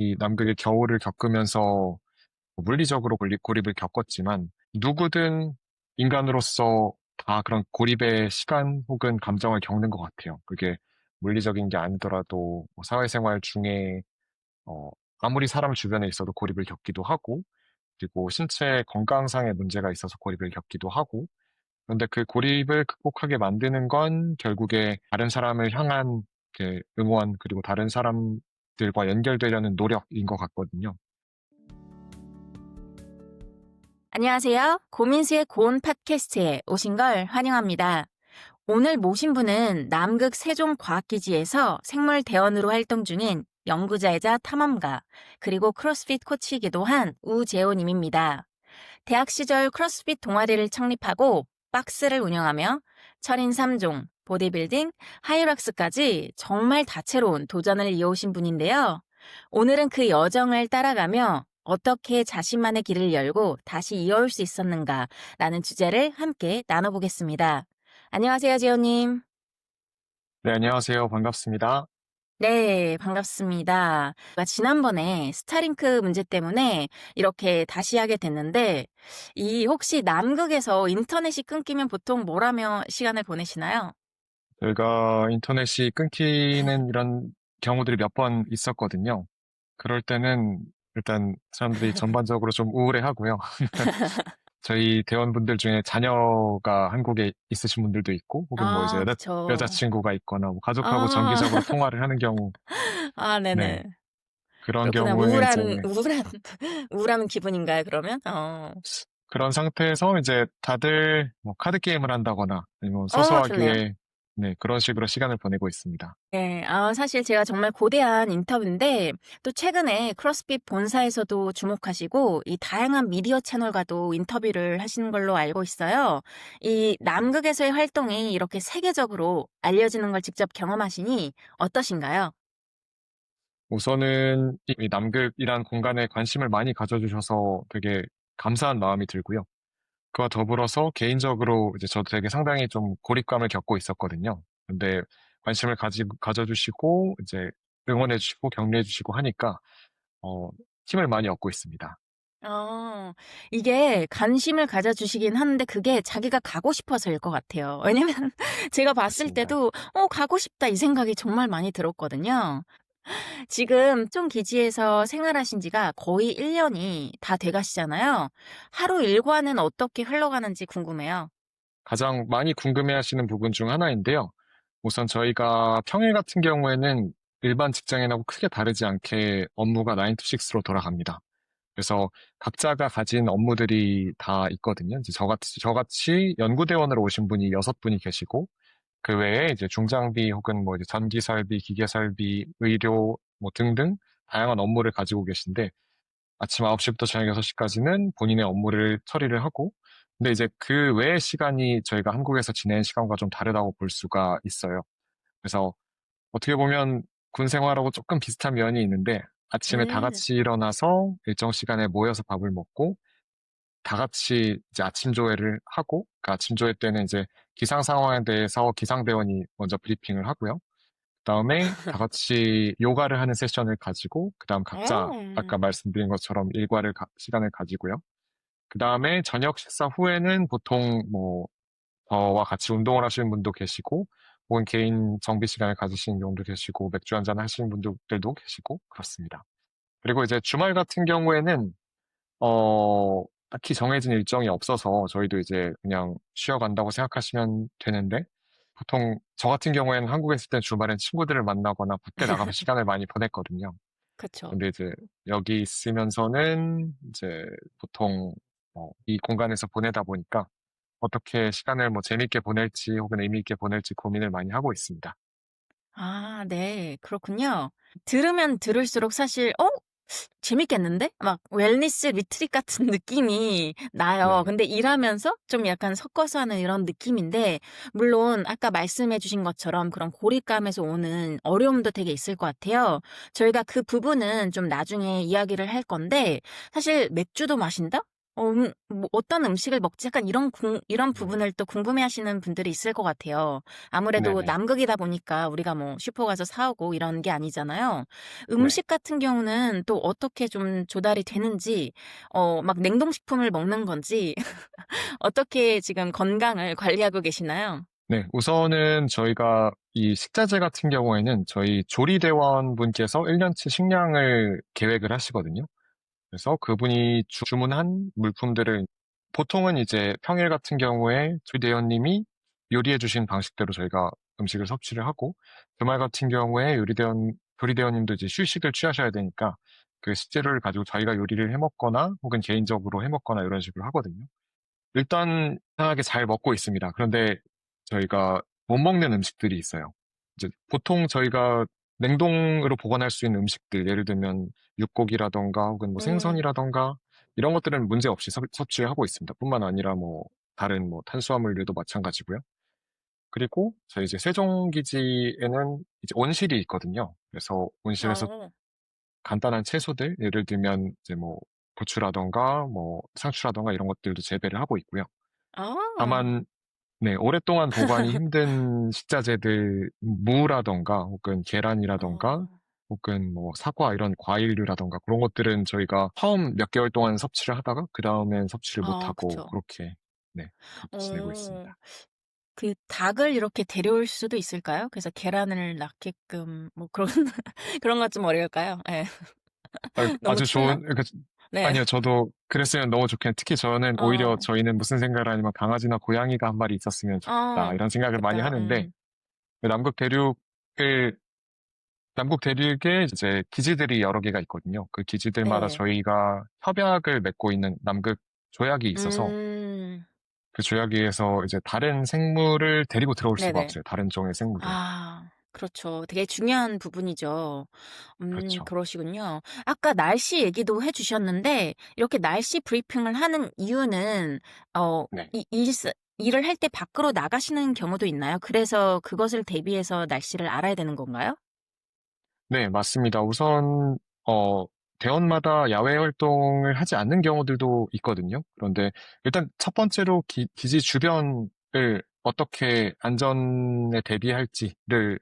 이 남극의 겨울을 겪으면서 물리적으로 고립을 겪었지만 누구든 인간으로서 다 그런 고립의 시간 혹은 감정을 겪는 것 같아요. 그게 물리적인 게 아니더라도 뭐 사회생활 중에 어, 아무리 사람 주변에 있어도 고립을 겪기도 하고, 그리고 신체 건강상의 문제가 있어서 고립을 겪기도 하고, 그런데 그 고립을 극복하게 만드는 건 결국에 다른 사람을 향한 그 응원, 그리고 다른 사람들과 연결되려는 노력인 것 같거든요. 안녕하세요. 고민수의 고온 팟캐스트에 오신 걸 환영합니다. 오늘 모신 분은 남극 세종과학기지에서 생물대원으로 활동 중인 연구자이자 탐험가, 그리고 크로스핏 코치이기도 한 우재호님입니다. 대학 시절 크로스핏 동아리를 창립하고 박스를 운영하며 철인 3종, 보디빌딩, 하이락스까지 정말 다채로운 도전을 이어오신 분인데요. 오늘은 그 여정을 따라가며 어떻게 자신만의 길을 열고 다시 이어올 수 있었는가라는 주제를 함께 나눠보겠습니다. 안녕하세요, 재호님. 네, 안녕하세요. 반갑습니다. 네, 반갑습니다. 지난번에 스타링크 문제 때문에 이렇게 다시 하게 됐는데, 혹시 남극에서 인터넷이 끊기면 보통 뭘 하며 시간을 보내시나요? 저희가 인터넷이 끊기는 이런 경우들이 몇 번 있었거든요. 그럴 때는 일단 사람들이 전반적으로 좀 우울해하고요. 저희 대원분들 중에 자녀가 한국에 있으신 분들도 있고, 혹은 뭐 이제 아, 그쵸. 여자친구가 있거나 뭐 가족하고 아, 정기적으로 통화를 하는 경우, 아, 네. 네네. 그런 그렇구나. 경우에 이제 우울한 기분인가요, 그러면? 그런 상태에서 이제 다들 뭐 카드 게임을 한다거나 아니면 좋네요. 소소하게 네, 그런 식으로 시간을 보내고 있습니다. 네. 사실 제가 정말 고대한 인터뷰인데 또 최근에 크로스핏 본사에서도 주목하시고 이 다양한 미디어 채널과도 인터뷰를 하시는 걸로 알고 있어요. 이 남극에서의 활동이 이렇게 세계적으로 알려지는 걸 직접 경험하시니 어떠신가요? 우선은 이 남극이란 공간에 관심을 많이 가져주셔서 되게 감사한 마음이 들고요. 그와 더불어서 개인적으로 이제 저도 되게 상당히 좀 고립감을 겪고 있었거든요. 근데 관심을 가져주시고 이제 응원해주시고 격려해주시고 하니까 어, 힘을 많이 얻고 있습니다. 어, 이게 관심을 가져주시긴 하는데 그게 자기가 가고 싶어서일 것 같아요. 왜냐면 제가 봤을 맞습니다. 때도 가고 싶다 이 생각이 정말 많이 들었거든요. 지금 좀 기지에서 생활하신 지가 거의 1년이 다 돼 가시잖아요. 하루 일과는 어떻게 흘러가는지 궁금해요. 가장 많이 궁금해하시는 부분 중 하나인데요. 우선 저희가 평일 같은 경우에는 일반 직장인하고 크게 다르지 않게 업무가 9 to 6로 돌아갑니다. 그래서 각자가 가진 업무들이 다 있거든요. 이제 저같이 연구대원으로 오신 분이 6분이 계시고, 그 외에 이제 중장비 혹은 뭐 이제 전기 설비, 기계 설비, 의료 뭐 등등 다양한 업무를 가지고 계신데, 아침 9시부터 저녁 6시까지는 본인의 업무를 처리를 하고, 근데 이제 그 외의 시간이 저희가 한국에서 지낸 시간과 좀 다르다고 볼 수가 있어요. 그래서 어떻게 보면 군 생활하고 조금 비슷한 면이 있는데, 아침에 다 음. 같이 일어나서 일정 시간에 모여서 밥을 먹고, 다 같이 이제 아침 조회를 하고, 그 아침 조회 때는 이제 기상 상황에 대해서 기상대원이 먼저 브리핑을 하고요. 그다음에 다 같이 요가를 하는 세션을 가지고, 그다음 각자 아까 음. 말씀드린 것처럼 시간을 가지고요. 그다음에 저녁 식사 후에는 보통 뭐 저와 같이 운동을 하시는 분도 계시고, 혹은 개인 정비 시간을 가지시는 분도 계시고, 맥주 한잔 하시는 분들도 계시고, 그렇습니다. 그리고 이제 주말 같은 경우에는, 딱히 정해진 일정이 없어서 저희도 이제 그냥 쉬어간다고 생각하시면 되는데, 보통 저 같은 경우에는 한국에 있을 때 주말엔 친구들을 만나거나 밖에 나가서 시간을 많이 보냈거든요. 그쵸. 근데 이제 여기 있으면서는 이제 보통 이 공간에서 보내다 보니까 어떻게 시간을 뭐 재밌게 보낼지 혹은 의미 있게 보낼지 고민을 많이 하고 있습니다. 아, 네. 그렇군요. 들으면 들을수록 사실 재밌겠는데? 막 웰니스 리트릿 같은 느낌이 나요. 네. 근데 일하면서 좀 약간 섞어서 하는 이런 느낌인데, 물론 아까 말씀해 주신 것처럼 그런 고립감에서 오는 어려움도 되게 있을 것 같아요. 저희가 그 부분은 좀 나중에 이야기를 할 건데, 사실 맥주도 마신다? 뭐 어떤 음식을 먹지 약간 이런 네. 부분을 또 궁금해하시는 분들이 있을 것 같아요. 아무래도 네네. 남극이다 보니까 우리가 뭐 슈퍼 가서 사 오고 이런 게 아니잖아요. 네. 음식 같은 경우는 또 어떻게 좀 조달이 되는지 막 냉동식품을 먹는 건지 어떻게 지금 건강을 관리하고 계시나요? 네. 우선은 저희가 이 식자재 같은 경우에는 저희 조리대원 분께서 1년치 식량을 계획을 하시거든요. 그래서 그분이 주문한 물품들을 보통은 이제 평일 같은 경우에 조리대원님이 요리해 주신 방식대로 저희가 음식을 섭취를 하고 주말 같은 경우에 조리대원님도 이제 휴식을 취하셔야 되니까 그 식재료를 가지고 저희가 요리를 해 먹거나 혹은 개인적으로 해 먹거나 이런 식으로 하거든요. 일단 편하게 잘 먹고 있습니다. 그런데 저희가 못 먹는 음식들이 있어요. 이제 보통 저희가 냉동으로 보관할 수 있는 음식들, 예를 들면 육고기라던가 혹은 뭐 음. 생선이라던가 이런 것들은 문제 없이 섭취를 하고 있습니다. 뿐만 아니라 뭐 다른 뭐 탄수화물류도 마찬가지고요. 그리고 저희 이제 세종기지에는 이제 온실이 있거든요. 그래서 온실에서 어. 간단한 채소들, 예를 들면 이제 뭐 부추라던가 뭐 상추라던가 이런 것들도 재배를 하고 있고요. 아. 다만 네, 오랫동안 보관이 힘든 식자재들, 무라던가, 혹은 계란이라던가, 어. 혹은 뭐 사과 이런 과일류라던가 그런 것들은 저희가 처음 몇 개월 동안 섭취를 하다가 그 다음엔 섭취를 아 못하고 그쵸. 그렇게 네, 그렇게 지내고 어. 있습니다. 그 닭을 이렇게 데려올 수도 있을까요? 그래서 계란을 낳게끔 뭐 그런 그런 건 좀 어려울까요? 예. 너무 아주 춥나? 좋은, 그러니까 네. 아니요, 저도 그랬으면 너무 좋겠는데 특히 저는 오히려 어. 저희는 무슨 생각을 하냐면 강아지나 고양이가 한 마리 있었으면 좋겠다 이런 생각을 많이 좋겠다. 하는데 남극 대륙을 남북 대륙에 이제 기지들이 여러 개가 있거든요. 그 기지들마다 네. 저희가 협약을 맺고 있는 남극 조약이 있어서 음. 그 조약에 의해서 이제 다른 생물을 데리고 들어올 수가 네네. 없어요. 다른 종의 생물을. 아 그렇죠. 되게 중요한 부분이죠. 그렇죠. 그러시군요. 아까 날씨 얘기도 해 주셨는데 이렇게 날씨 브리핑을 하는 이유는 어 네. 이 일을 할 때 밖으로 나가시는 경우도 있나요? 그래서 그것을 대비해서 날씨를 알아야 되는 건가요? 네, 맞습니다. 우선 대원마다 야외 활동을 하지 않는 경우들도 있거든요. 그런데 일단 첫 번째로 기지 주변을 어떻게 안전에 대비할지를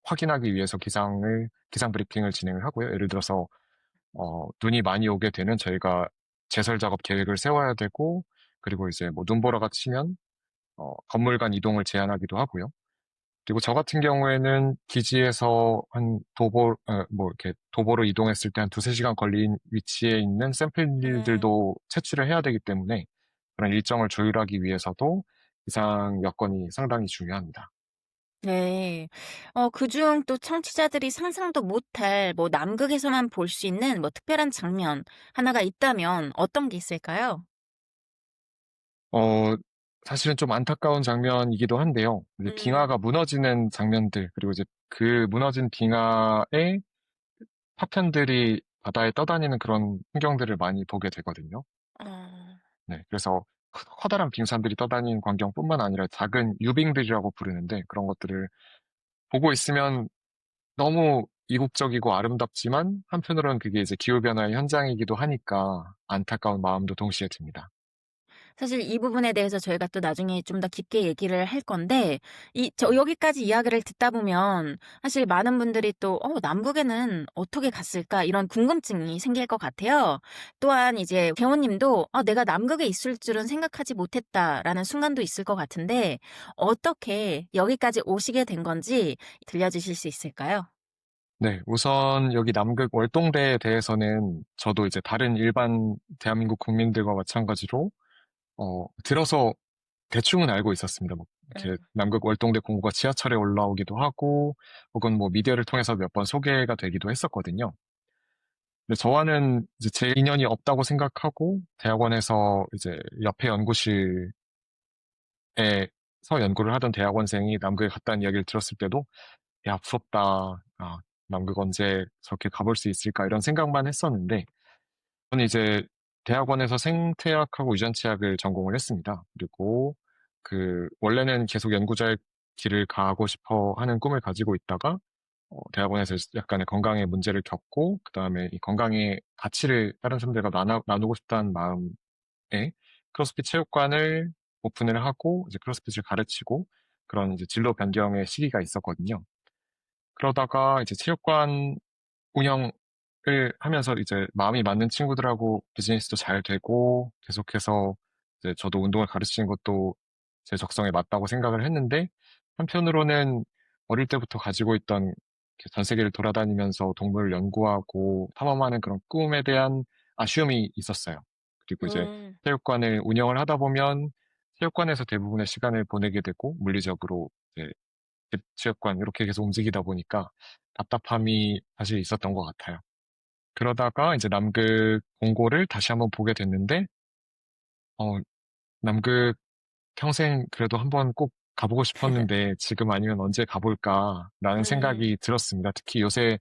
확인하기 위해서 기상 브리핑을 진행을 하고요. 예를 들어서 눈이 많이 오게 되면 저희가 제설 작업 계획을 세워야 되고, 그리고 이제 뭐 눈보라가 치면, 건물 간 이동을 제한하기도 하고요. 그리고 저 같은 경우에는 기지에서 뭐 이렇게 도보로 이동했을 때 한 두세 시간 걸린 위치에 있는 음. 샘플들도 채취를 해야 되기 때문에 그런 일정을 조율하기 위해서도 기상 여건이 상당히 중요합니다. 네. 그중 또 청취자들이 상상도 못할 뭐 남극에서만 볼 수 있는 뭐 특별한 장면 하나가 있다면 어떤 게 있을까요? 어, 사실은 좀 안타까운 장면이기도 한데요. 이제 음. 빙하가 무너지는 장면들, 그리고 이제 그 무너진 빙하에 파편들이 바다에 떠다니는 그런 풍경들을 많이 보게 되거든요. 어. 네, 그래서 커다란 빙산들이 떠다니는 광경뿐만 아니라 작은 유빙들이라고 부르는데 그런 것들을 보고 있으면 너무 이국적이고 아름답지만 한편으로는 그게 이제 기후변화의 현장이기도 하니까 안타까운 마음도 동시에 듭니다. 사실 이 부분에 대해서 저희가 또 나중에 좀 더 깊게 얘기를 할 건데 여기까지 이야기를 듣다 보면 사실 많은 분들이 또 '남극에는 어떻게 갔을까?' 이런 궁금증이 생길 것 같아요. 또한 이제 개호 님도 '아 내가 남극에 있을 줄은 생각하지 못했다.'라는 순간도 있을 것 같은데 어떻게 여기까지 오시게 된 건지 들려주실 수 있을까요? 네, 우선 여기 남극 월동대에 대해서는 저도 이제 다른 일반 대한민국 국민들과 마찬가지로 들어서 대충은 알고 있었습니다. 뭐 이렇게 음. 남극 월동대 공고가 지하철에 올라오기도 하고 혹은 뭐 미디어를 통해서 몇 번 소개가 되기도 했었거든요. 근데 저와는 이제 제 인연이 없다고 생각하고 대학원에서 이제 옆에 연구실에서 연구를 하던 대학원생이 남극에 갔다는 이야기를 들었을 때도 야, 부럽다. 아, 남극 언제 저렇게 가볼 수 있을까 이런 생각만 했었는데 저는 이제 대학원에서 생태학하고 유전체학을 전공을 했습니다. 그리고 원래는 계속 연구자의 길을 가고 싶어 하는 꿈을 가지고 있다가, 대학원에서 약간의 건강의 문제를 겪고, 그 다음에 이 건강의 가치를 다른 사람들과 나누고 싶다는 마음 크로스핏 체육관을 오픈을 하고 이제 크로스핏을 가르치고 그런 이제 진로 변경의 시기가 있었거든요. 그러다가 이제 체육관 운영을 하면서 이제 마음이 맞는 친구들하고 비즈니스도 잘 되고 계속해서 이제 저도 운동을 가르치는 것도 제 적성에 맞다고 생각을 했는데 한편으로는 어릴 때부터 가지고 있던 이렇게 전 세계를 돌아다니면서 동물을 연구하고 탐험하는 그런 꿈에 대한 아쉬움이 있었어요. 그리고 이제 음, 체육관을 운영을 하다 보면 체육관에서 대부분의 시간을 보내게 되고 물리적으로 이제 집 체육관 이렇게 계속 움직이다 보니까 답답함이 사실 있었던 것 같아요. 그러다가 이제 남극 공고를 다시 한번 보게 됐는데, 어, 남극 평생 그래도 한번 꼭 가보고 싶었는데 지금 아니면 언제 가볼까라는 음, 생각이 들었습니다. 특히 요새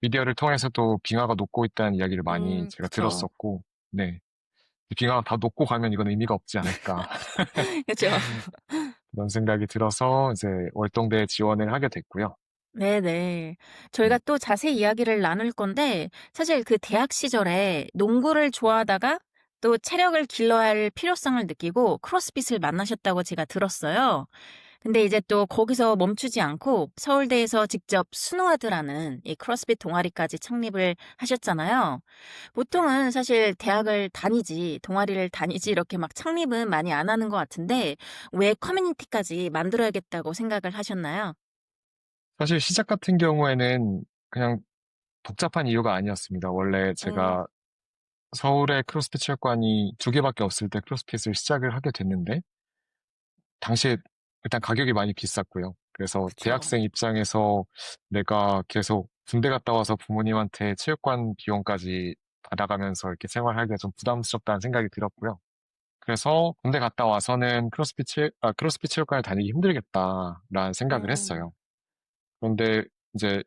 미디어를 통해서도 빙하가 녹고 있다는 이야기를 많이 제가 그쵸. 들었었고, 네. 빙하가 다 녹고 가면 이건 의미가 없지 않을까. 그쵸. 그런 생각이 들어서 이제 월동대에 지원을 하게 됐고요. 네네. 저희가 네. 또 자세히 이야기를 나눌 건데, 사실 그 대학 시절에 농구를 좋아하다가 또 체력을 길러야 할 필요성을 느끼고 크로스핏을 만나셨다고 제가 들었어요. 근데 이제 또 거기서 멈추지 않고 서울대에서 직접 스노와드라는 이 크로스핏 동아리까지 창립을 하셨잖아요. 보통은 사실 대학을 다니지, 동아리를 다니지 이렇게 막 창립은 많이 안 하는 것 같은데 왜 커뮤니티까지 만들어야겠다고 생각을 하셨나요? 사실 시작 같은 경우에는 그냥 복잡한 이유가 아니었습니다. 원래 음, 제가 서울에 크로스핏 체육관이 두 개밖에 없을 때 크로스핏을 시작을 하게 됐는데, 당시에 일단 가격이 많이 비쌌고요. 그래서 그쵸. 대학생 입장에서 내가 계속 군대 갔다 와서 부모님한테 체육관 비용까지 받아가면서 이렇게 생활하기가 좀 부담스럽다는 생각이 들었고요. 그래서 군대 갔다 와서는 크로스핏 체육관을 다니기 힘들겠다라는 생각을 음, 했어요. 그런데 이제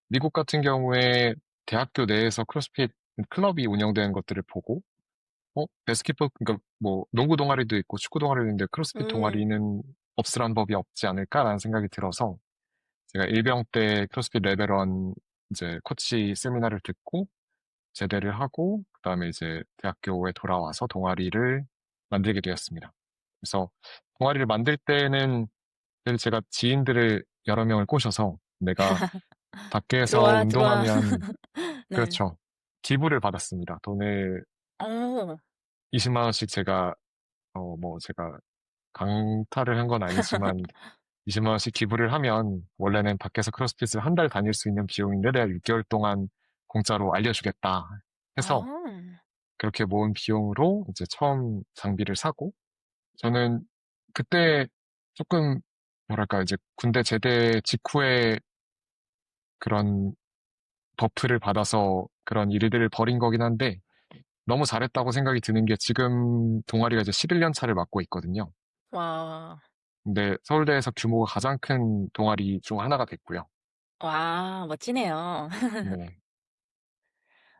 미국 같은 경우에 대학교 내에서 크로스핏 클럽이 운영되는 것들을 보고 바스켓볼, 그러니까 뭐, 농구 동아리도 있고, 축구 동아리도 있는데, 크로스핏 음, 동아리는 없으란 법이 없지 않을까라는 생각이 들어서, 제가 일병 때 크로스핏 레벨원 이제 코치 세미나를 듣고, 제대를 하고, 그 다음에 이제 대학교에 돌아와서 동아리를 만들게 되었습니다. 그래서, 동아리를 만들 때는, 사실 제가 지인들을 여러 명을 꼬셔서, 내가 밖에서 들어와, 들어와. 운동하면, 네. 그렇죠. 기부를 받았습니다. 돈을 어, 20만 원씩 제가 강탈을 한 건 아니지만 20만 원씩 기부를 하면 원래는 밖에서 크로스핏을 한 달 다닐 수 있는 비용인데 내가 6개월 동안 공짜로 알려주겠다 해서 아, 그렇게 모은 비용으로 이제 처음 장비를 사고 저는 그때 조금 뭐랄까 이제 군대 제대 직후에 그런 버프를 받아서 그런 일들을 벌인 거긴 한데 너무 잘했다고 생각이 드는 게 지금 동아리가 이제 11년 차를 맡고 있거든요. 와, 근데 서울대에서 규모가 가장 큰 동아리 중 하나가 됐고요. 와, 멋지네요. 네.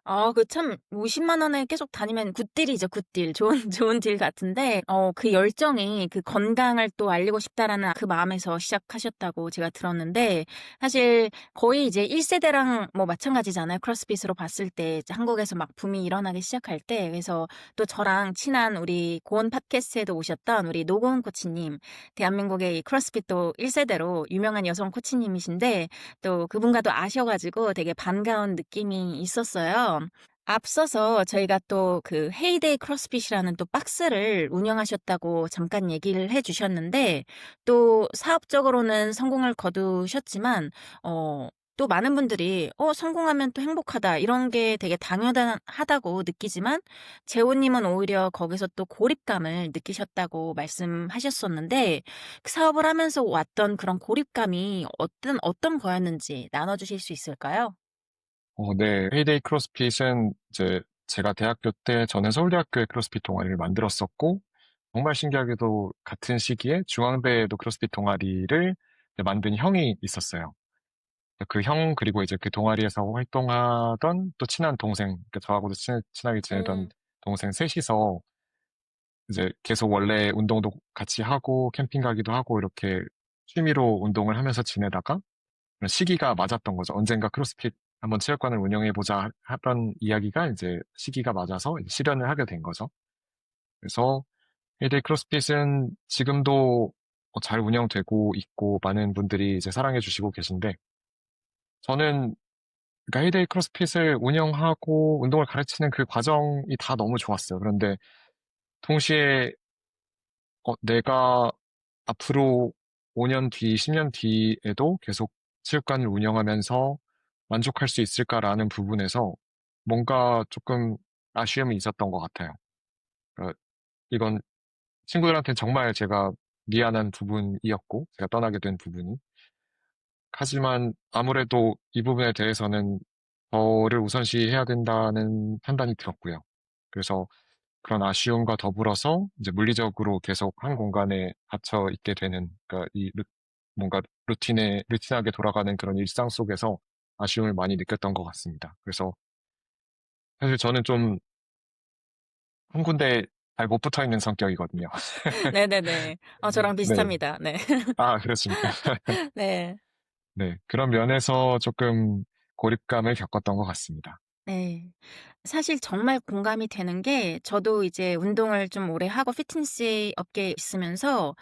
아, 그 참 50만 원에 계속 다니면 굿딜이죠, 굿딜. 좋은 좋은 딜 같은데 그 열정이 그 건강을 또 알리고 싶다라는 그 마음에서 시작하셨다고 제가 들었는데 사실 거의 이제 1 세대랑 뭐 마찬가지잖아요. 크로스핏으로 봤을 때 이제 한국에서 막 붐이 일어나기 시작할 때. 그래서 또 저랑 친한 우리 고온 팟캐스트에도 오셨던 우리 노고은 코치님, 대한민국의 이 크로스핏 또 1 세대로 유명한 여성 코치님이신데 또 그분과도 아셔 가지고 되게 반가운 느낌이 있었어요. 앞서서 저희가 또 그 헤이데이 크로스핏이라는 또 박스를 운영하셨다고 잠깐 얘기를 해 주셨는데 또 사업적으로는 성공을 거두셨지만 또 많은 분들이 성공하면 또 행복하다." 이런 게 되게 당연하다고 느끼지만 재호 님은 오히려 거기서 또 고립감을 느끼셨다고 말씀하셨었는데 그 사업을 하면서 왔던 그런 고립감이 어떤 거였는지 나눠 주실 수 있을까요? 네. 헤이데이 크로스핏은 이제 제가 대학교 때 저는 서울대학교에 크로스핏 동아리를 만들었었고, 정말 신기하게도 같은 시기에 중앙대에도 크로스핏 동아리를 이제 만든 형이 있었어요. 그 형, 그리고 이제 그 동아리에서 활동하던 또 친한 동생, 그러니까 저하고도 친하게 지내던 음. 동생 셋이서 이제 계속 원래 운동도 같이 하고 캠핑 가기도 하고 이렇게 취미로 운동을 하면서 지내다가 그런 시기가 맞았던 거죠. 언젠가 크로스핏 한번 체육관을 운영해 보자 하던 이야기가 이제 시기가 맞아서 이제 실현을 하게 된 거죠. 그래서 헤이데이 크로스핏은 지금도 잘 운영되고 있고 많은 분들이 이제 사랑해 주시고 계신데 저는 그러니까 헤이데이 크로스핏을 운영하고 운동을 가르치는 그 과정이 다 너무 좋았어요. 그런데 동시에 내가 앞으로 5년 뒤, 10년 뒤에도 계속 체육관을 운영하면서 만족할 수 있을까라는 부분에서 뭔가 조금 아쉬움이 있었던 것 같아요. 그러니까 이건 친구들한테는 정말 제가 미안한 부분이었고, 제가 떠나게 된 부분이. 하지만 아무래도 이 부분에 대해서는 저를 우선시해야 된다는 판단이 들었고요. 그래서 그런 아쉬움과 더불어서 이제 물리적으로 계속 한 공간에 갇혀 있게 되는, 그러니까 뭔가 루틴하게 돌아가는 그런 일상 속에서 아쉬움을 많이 느꼈던 것 같습니다. 그래서 사실 저는 좀 한 군데 잘 못 붙어 있는 성격이거든요. 네네네. 저랑 네. 비슷합니다. 네. 아, 그렇습니까? 네. 네. 그런 면에서 조금 고립감을 겪었던 것 같습니다. 네. 사실 정말 공감이 되는 게 저도 이제 운동을 좀 오래 하고 피트니스 업계에 있으면서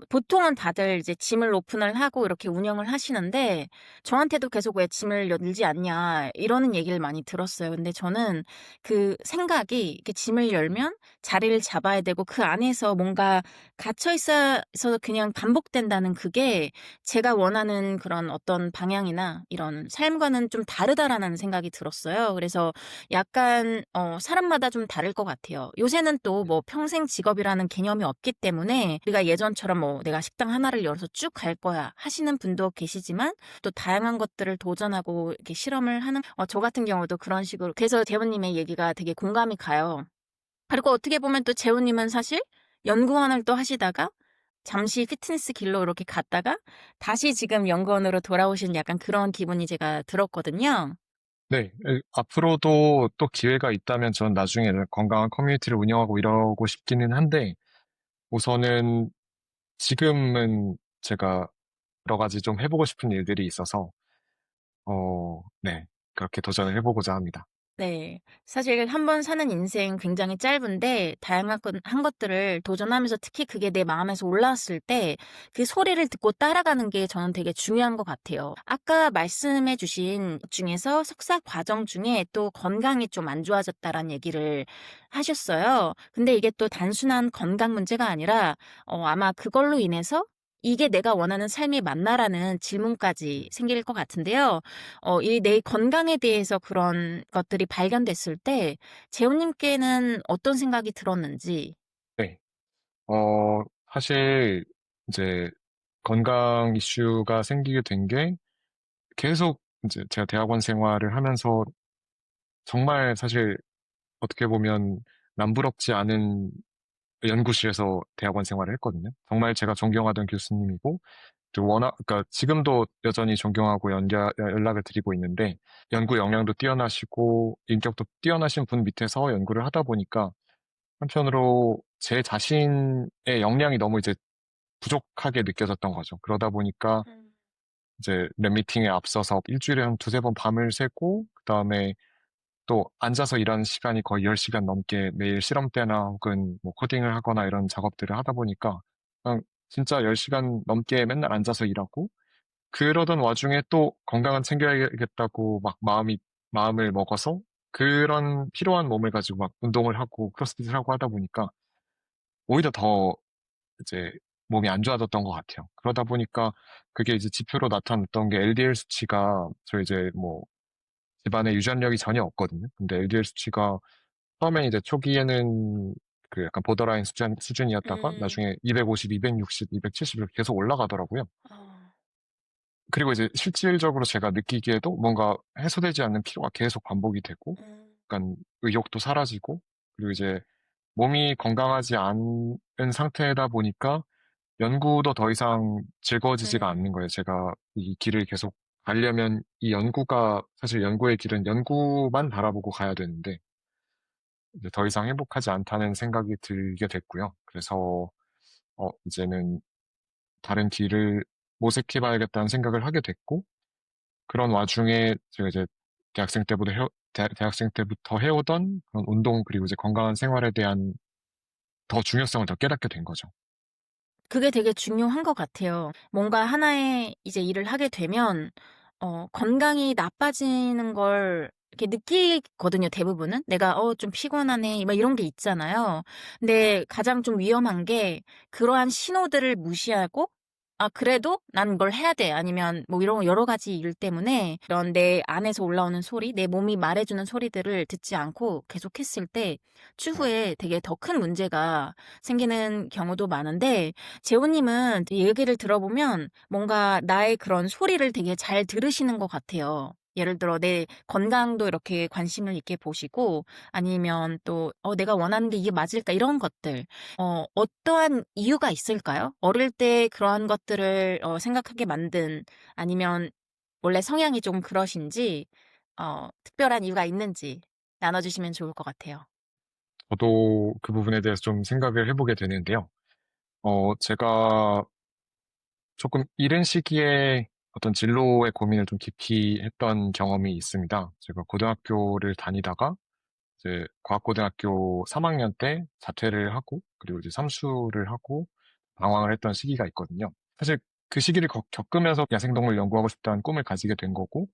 보통은 다들 이제 짐을 오픈을 하고 이렇게 운영을 하시는데 저한테도 계속 "왜 짐을 열지 않냐." 이러는 얘기를 많이 들었어요. 근데 저는 그 생각이 이렇게 짐을 열면 자리를 잡아야 되고 그 안에서 뭔가 갇혀 있어서 그냥 반복된다는 그게 제가 원하는 그런 어떤 방향이나 이런 삶과는 좀 다르다라는 생각이 들었어요. 그래서 약간 사람마다 좀 다를 것 같아요. 요새는 또 뭐 평생 직업이라는 개념이 없기 때문에 우리가 예전처럼 뭐 '내가 식당 하나를 열어서 쭉 갈 거야.' 하시는 분도 계시지만 또 다양한 것들을 도전하고 이렇게 실험을 하는 저 같은 경우도 그런 식으로 그래서 재훈님의 얘기가 되게 공감이 가요. 그리고 어떻게 보면 또 재훈님은 사실 연구원을 또 하시다가 잠시 피트니스 길로 이렇게 갔다가 다시 지금 연구원으로 돌아오신 약간 그런 기분이 제가 들었거든요. 네. 앞으로도 또 기회가 있다면 전 나중에 건강한 커뮤니티를 운영하고 이러고 싶기는 한데 우선은 지금은 제가 여러 가지 좀 해보고 싶은 일들이 있어서 네. 그렇게 도전을 해보고자 합니다. 네. 사실 한 번 사는 인생 굉장히 짧은데 다양한 한 것들을 도전하면서 특히 그게 내 마음에서 올라왔을 때 그 소리를 듣고 따라가는 게 저는 되게 중요한 것 같아요. 아까 말씀해 주신 것 중에서 석사 과정 중에 또 건강이 좀 안 좋아졌다라는 얘기를 하셨어요. 근데 이게 또 단순한 건강 문제가 아니라 아마 그걸로 인해서 '이게 내가 원하는 삶이 맞나?'라는 질문까지 생길 것 같은데요. 이 내 건강에 대해서 그런 것들이 발견됐을 때 재훈님께는 어떤 생각이 들었는지. 네. 사실 이제 건강 이슈가 생기게 된 게 계속 이제 제가 대학원 생활을 하면서 정말 사실 어떻게 보면 남부럽지 않은 연구실에서 대학원 생활을 했거든요. 정말 제가 존경하던 교수님이고, 또 그러니까 지금도 여전히 존경하고 연락을 드리고 있는데, 연구 역량도 뛰어나시고, 인격도 뛰어나신 분 밑에서 연구를 하다 보니까, 한편으로 제 자신의 역량이 너무 이제 부족하게 느껴졌던 거죠. 그러다 보니까, 이제 랩 미팅에 앞서서 일주일에 한 두세 번 밤을 새고, 그 다음에 또 앉아서 일하는 시간이 거의 10시간 넘게 매일 실험때나 혹은 뭐 코딩을 하거나 이런 작업들을 하다 보니까 그냥 진짜 10시간 넘게 맨날 앉아서 일하고 그러던 와중에 또 건강은 챙겨야겠다고 막 마음을 먹어서 그런 피로한 몸을 가지고 막 운동을 하고 크로스핏을 하고 하다 보니까 오히려 더 이제 몸이 안 좋아졌던 것 같아요. 그러다 보니까 그게 이제 지표로 나타났던 게 LDL 수치가 저 이제 뭐 집안에 유전력이 전혀 없거든요. 근데 LDL 수치가 처음엔 이제 초기에는 그 약간 보더라인 수준이었다가 음. 나중에 250, 260, 270 이렇게 계속 올라가더라고요. 어. 그리고 이제 실질적으로 제가 느끼기에도 뭔가 해소되지 않는 피로가 계속 반복이 되고 음. 약간 의욕도 사라지고 그리고 이제 몸이 건강하지 않은 상태다 보니까 연구도 더 이상 즐거워지지가 음. 않는 거예요. 제가 이 길을 계속 가려면 이 연구가 사실 연구의 길은 연구만 바라보고 가야 되는데 이제 더 이상 행복하지 않다는 생각이 들게 됐고요. 그래서 이제는 다른 길을 모색해봐야겠다는 생각을 하게 됐고 그런 와중에 제가 이제 대학생 때부터 해오던 그런 운동 그리고 이제 건강한 생활에 대한 더 중요성을 더 깨닫게 된 거죠. 그게 되게 중요한 것 같아요. 뭔가 하나의 이제 일을 하게 되면 건강이 나빠지는 걸 이렇게 느끼거든요, 대부분은. 내가 좀 피곤하네." 막 이런 게 있잖아요. 근데 가장 좀 위험한 게 그러한 신호들을 무시하고 '아 그래도 난 이걸 해야 돼.' 아니면 뭐 이런 여러 가지 일 때문에 이런 내 안에서 올라오는 소리, 내 몸이 말해 주는 소리들을 듣지 않고 계속했을 때 추후에 되게 더 큰 문제가 생기는 경우도 많은데, 재호님은 얘기를 들어보면 뭔가 나의 그런 소리를 되게 잘 들으시는 것 같아요. 예를 들어 내 건강도 이렇게 관심을 있게 보시고, 아니면 또 내가 원하는 게 이게 맞을까 이런 것들. 어떠한 이유가 있을까요? 어릴 때 그러한 것들을 생각하게 만든, 아니면 원래 성향이 좀 그러신지, 특별한 이유가 있는지 나눠주시면 좋을 것 같아요. 저도 그 부분에 대해서 좀 생각을 해보게 되는데요. 제가 조금 이른 시기에 어떤 진로의 고민을 좀 깊이 했던 경험이 있습니다. 제가 고등학교를 다니다가 이제 과학고등학교 3학년 때 자퇴를 하고, 그리고 이제 삼수를 하고 방황을 했던 시기가 있거든요. 사실 그 시기를 겪으면서 야생동물 연구하고 싶다는 꿈을 가지게 된 거고,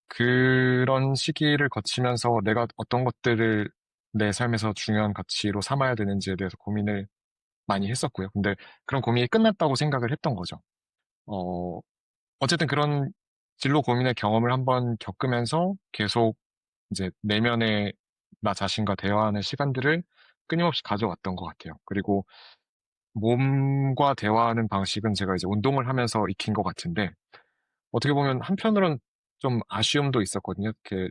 그런 시기를 거치면서 내가 어떤 것들을 내 삶에서 중요한 가치로 삼아야 되는지에 대해서 고민을 많이 했었고요. 근데 그런 고민이 끝났다고 생각을 했던 거죠. 어, 어쨌든 그런 진로 고민의 경험을 한번 겪으면서 계속 이제 내면의 나 자신과 대화하는 시간들을 끊임없이 가져왔던 것 같아요. 그리고 몸과 대화하는 방식은 제가 이제 운동을 하면서 익힌 것 같은데, 어떻게 보면 한편으로는 좀 아쉬움도 있었거든요. 이렇게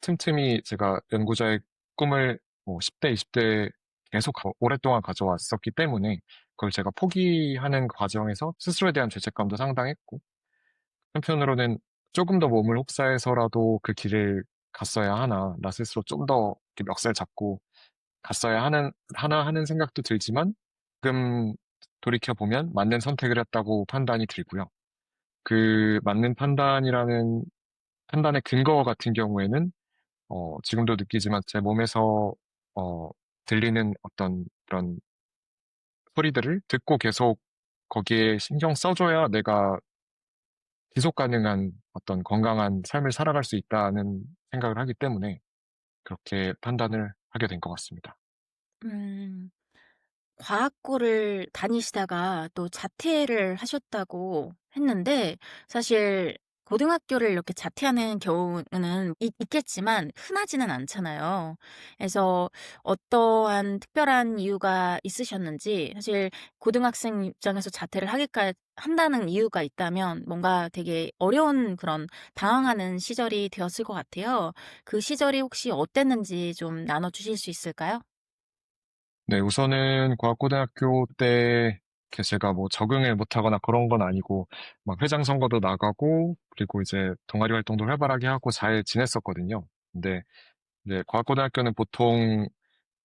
틈틈이 제가 연구자의 꿈을 뭐 10대, 20대 계속 오랫동안 가져왔었기 때문에 그걸 제가 포기하는 과정에서 스스로에 대한 죄책감도 상당했고, 한편으로는 조금 더 몸을 혹사해서라도 그 길을 갔어야 하나, 나 스스로 좀 더 멱살 잡고 하나 하는 생각도 들지만, 지금 돌이켜보면 맞는 선택을 했다고 판단이 들고요. 그 맞는 판단의 근거 같은 경우에는, 지금도 느끼지만 제 몸에서, 어, 들리는 어떤 그런 소리들을 듣고 계속 거기에 신경 써줘야 내가 지속 가능한 어떤 건강한 삶을 살아갈 수 있다는 생각을 하기 때문에 그렇게 판단을 하게 된 것 같습니다. 음. 과학고를 다니시다가 또 자퇴를 하셨다고 했는데, 사실 고등학교를 이렇게 자퇴하는 경우는 있겠지만 흔하지는 않잖아요. 그래서 어떠한 특별한 이유가 있으셨는지, 사실 고등학생 입장에서 자퇴를 하기까지 한다는 이유가 있다면 뭔가 되게 어려운 그런 당황하는 시절이 되었을 것 같아요. 그 시절이 혹시 어땠는지 좀 나눠주실 수 있을까요? 네, 우선은 과학고등학교 때 이렇게 제가 뭐 적응을 못하거나 그런 건 아니고 막 회장 선거도 나가고 그리고 이제 동아리 활동도 활발하게 하고 잘 지냈었거든요. 근데 이제 과학고등학교는 보통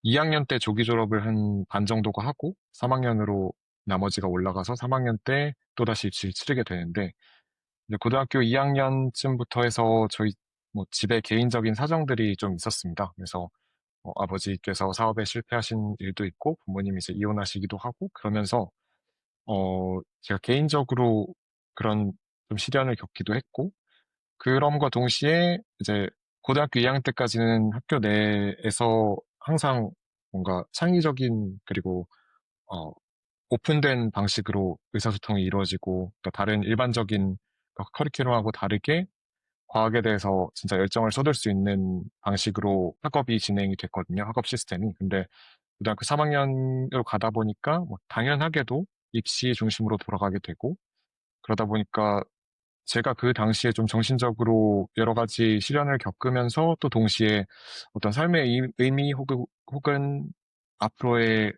2학년 때 조기 졸업을 한 반 정도가 하고 3학년으로 나머지가 올라가서 3학년 때 또다시 입시를 치르게 되는데, 이제 고등학교 2학년쯤부터 해서 저희 뭐 집에 개인적인 사정들이 좀 있었습니다. 그래서 아버지께서 사업에 실패하신 일도 있고 부모님이 이제 이혼하시기도 하고 그러면서 제가 개인적으로 그런 좀 시련을 겪기도 했고, 그럼과 동시에 이제 고등학교 2학년 때까지는 학교 내에서 항상 뭔가 창의적인 그리고 어, 오픈된 방식으로 의사소통이 이루어지고, 그러니까 다른 일반적인 커리큘럼하고 다르게 과학에 대해서 진짜 열정을 쏟을 수 있는 방식으로 학업이 진행이 됐거든요. 학업 시스템이. 근데 고등학교 3학년으로 가다 보니까 뭐 당연하게도 입시 중심으로 돌아가게 되고, 그러다 보니까 제가 그 당시에 좀 정신적으로 여러 가지 시련을 겪으면서 또 동시에 어떤 삶의 의미 혹은 앞으로의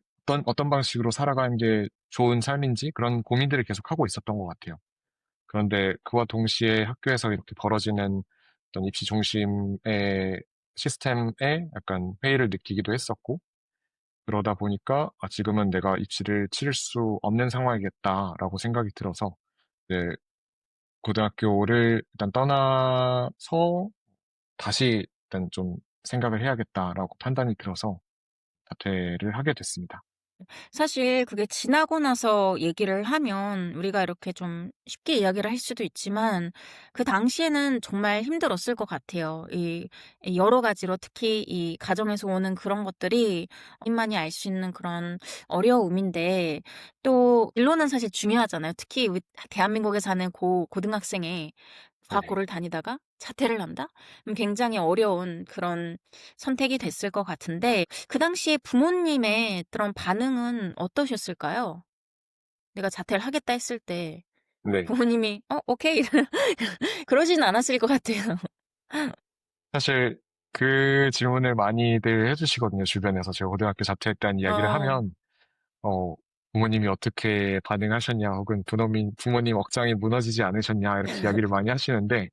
어떤 방식으로 살아가는 게 좋은 삶인지 그런 고민들을 계속 하고 있었던 것 같아요. 그런데 그와 동시에 학교에서 이렇게 벌어지는 어떤 입시 중심의 시스템에 약간 회의를 느끼기도 했었고, 그러다 보니까 지금은 내가 입시를 치를 수 없는 상황이겠다라고 생각이 들어서 이제 고등학교를 일단 떠나서 다시 일단 좀 생각을 해야겠다라고 판단이 들어서 자퇴를 하게 됐습니다. 사실 그게 지나고 나서 얘기를 하면 우리가 이렇게 좀 쉽게 이야기를 할 수도 있지만 그 당시에는 정말 힘들었을 것 같아요. 이 여러 가지로 특히 이 가정에서 오는 그런 것들이 본인만이 알 수 있는 그런 어려움인데 또 진로는 사실 중요하잖아요. 특히 우리 대한민국에 사는 고등학생의 네. 과학고를 다니다가 자퇴를 한다? 굉장히 어려운 그런 선택이 됐을 것 같은데 그 당시에 부모님의 그런 반응은 어떠셨을까요? 내가 자퇴를 하겠다 했을 때 네. 부모님이 오케이." 그러진 않았을 것 같아요. 사실 그 질문을 많이들 해주시거든요. 주변에서 제가 고등학교 자퇴했다는 이야기를 어. 하면 어, 부모님이 어떻게 반응하셨냐, 혹은 부모님 억장이 무너지지 않으셨냐, 이렇게 이야기를 많이 하시는데,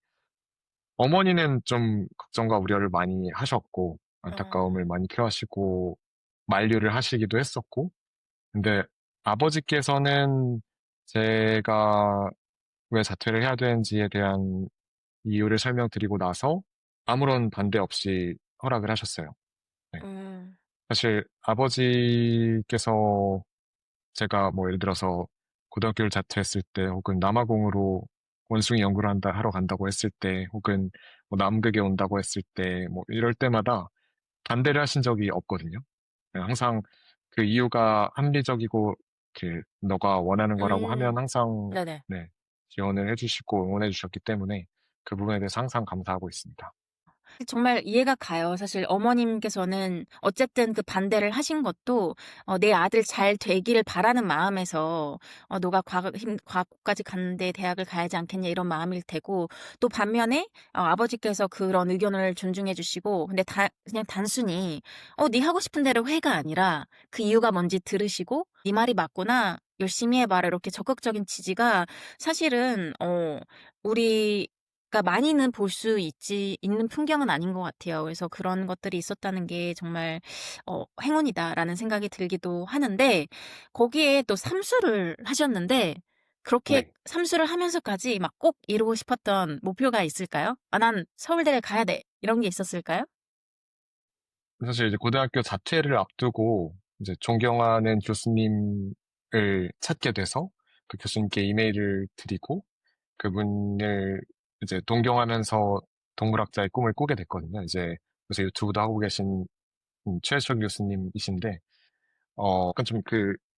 어머니는 좀 걱정과 우려를 많이 하셨고, 어. 안타까움을 많이 표하시고, 만류를 하시기도 했었고, 근데 아버지께서는 제가 왜 자퇴를 해야 되는지에 대한 이유를 설명드리고 나서 아무런 반대 없이 허락을 하셨어요. 네. 음. 사실 아버지께서 제가 뭐 예를 들어서 고등학교를 자퇴했을 때 혹은 남아공으로 원숭이 연구를 하러 간다고 했을 때 혹은 뭐 남극에 온다고 했을 때 뭐 이럴 때마다 반대를 하신 적이 없거든요. 네, 항상 그 이유가 합리적이고 너가 원하는 거라고 하면 음. 항상 네네. 네, 지원을 해주시고 응원해 주셨기 때문에 그 부분에 대해서 항상 감사하고 있습니다. 정말 이해가 가요. 사실 어머님께서는 어쨌든 그 반대를 하신 것도 내 아들 잘 되기를 바라는 마음에서 "너가 과거까지 갔는데 대학을 가야지 않겠냐." 이런 마음일 테고 또 반면에 아버지께서 그런 의견을 존중해 주시고 근데 그냥 단순히 네 하고 싶은 대로 해가 아니라 그 이유가 뭔지 들으시고 "네 말이 맞구나. 열심히 해 봐라." 이렇게 적극적인 지지가 사실은 우리가 많이는 볼 수 있는 풍경은 아닌 것 같아요. 그래서 그런 것들이 있었다는 게 정말 '행운이다.'라는 생각이 들기도 하는데 거기에 또 삼수를 하셨는데 그렇게 네. 삼수를 하면서까지 막 꼭 이루고 싶었던 목표가 있을까요? '아 난 서울대를 가야 돼.' 이런 게 있었을까요? 사실 이제 고등학교 자퇴를 앞두고 이제 존경하는 교수님을 찾게 돼서 그 교수님께 이메일을 드리고 그분을 이제 동경하면서 동물학자의 꿈을 꾸게 됐거든요. 이제 요새 유튜브도 하고 계신 최혜철 교수님이신데, 약간 좀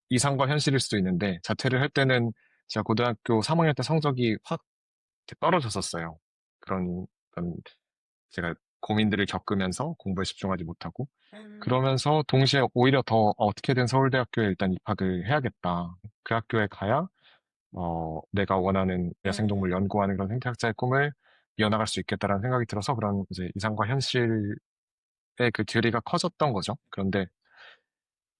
이상과 현실일 수도 있는데, 자퇴를 할 때는 제가 고등학교 3학년 때 성적이 확 이렇게 떨어졌었어요. 그런 제가 고민들을 겪으면서 공부에 집중하지 못하고, 음. 그러면서 동시에 오히려 더 어떻게든 서울대학교에 일단 입학을 해야겠다. 그 학교에 가야 내가 원하는 야생동물 음. 연구하는 그런 생태학자의 꿈을 이어나갈 수 있겠다라는 생각이 들어서 그런 이제 이상과 현실의 그 괴리가 커졌던 거죠. 그런데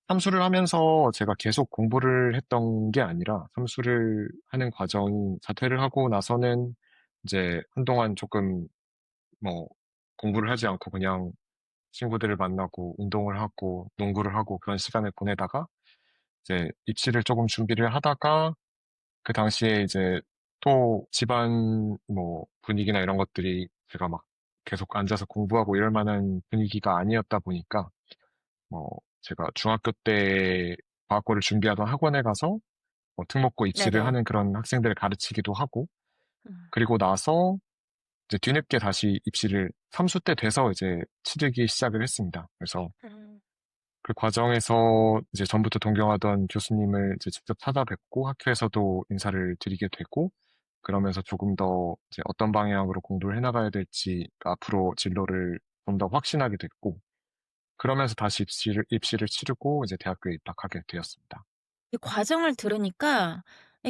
삼수를 하면서 제가 계속 공부를 했던 게 아니라 삼수를 하는 과정이 자퇴를 하고 나서는 이제 한동안 조금 뭐 공부를 하지 않고 그냥 친구들을 만나고 운동을 하고 농구를 하고 그런 시간을 보내다가 이제 입시를 조금 준비를 하다가 그 당시에 이제 또 집안 뭐 분위기나 이런 것들이 제가 막 계속 앉아서 공부하고 이럴 만한 분위기가 아니었다 보니까 뭐 제가 중학교 때 과학고를 준비하던 학원에 가서 뭐 특목고 입시를 네네. 하는 그런 학생들을 가르치기도 하고 음. 그리고 나서 이제 뒤늦게 다시 입시를 3수 때 돼서 이제 치르기 시작을 했습니다. 그래서 음. 그 과정에서 이제 전부터 존경하던 교수님을 이제 직접 찾아뵙고 학교에서도 인사를 드리게 되고 그러면서 조금 더 이제 어떤 방향으로 공부를 해나가야 될지 앞으로 진로를 좀 더 확신하게 됐고 그러면서 다시 입시를 치르고 이제 대학교에 입학하게 되었습니다. 이 과정을 들으니까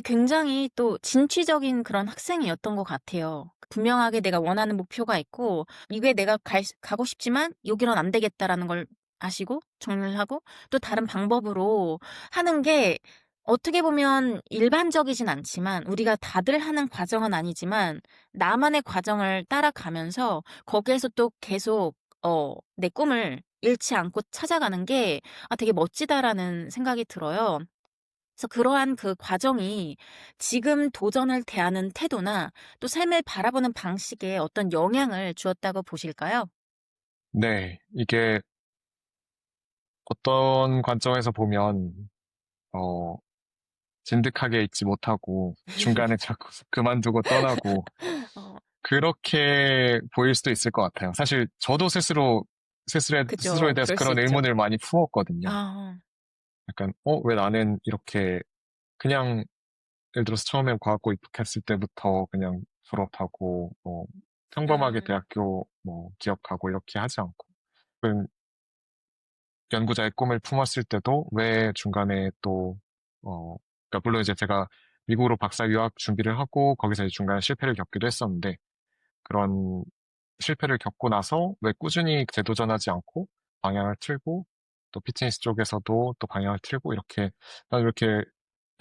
굉장히 또 진취적인 그런 학생이었던 것 같아요. 분명하게 내가 원하는 목표가 있고 이게 내가 가고 싶지만 여기는 안 되겠다라는 걸 아시고 정리를 하고 또 다른 방법으로 하는 게 어떻게 보면 일반적이진 않지만 우리가 다들 하는 과정은 아니지만 나만의 과정을 따라가면서 거기에서 또 계속 내 꿈을 잃지 않고 찾아가는 게 되게 멋지다라는 생각이 들어요. 그래서 그러한 그 과정이 지금 도전을 대하는 태도나 또 삶을 바라보는 방식에 어떤 영향을 주었다고 보실까요? 네, 이게 어떤 관점에서 보면, 어, 진득하게 있지 못하고 중간에 자꾸 그만두고 떠나고 어, 그렇게 보일 수도 있을 것 같아요. 사실 저도 스스로에 그죠. 대해서 그럴 수 그런 있죠. 의문을 많이 품었거든요. 아, 약간, 왜 나는 이렇게 그냥 예를 들어서 처음에 과학고 입학했을 때부터 그냥 졸업하고 뭐 평범하게 음, 대학교 뭐 기억하고 이렇게 하지 않고 그 연구자의 꿈을 품었을 때도 왜 중간에 또 그러니까 물론 이제 제가 미국으로 박사 유학 준비를 하고 거기서 이제 중간에 실패를 겪기도 했었는데 그런 실패를 겪고 나서 왜 꾸준히 재도전하지 않고 방향을 틀고 또 피트니스 쪽에서도 또 방향을 틀고 이렇게 난 이렇게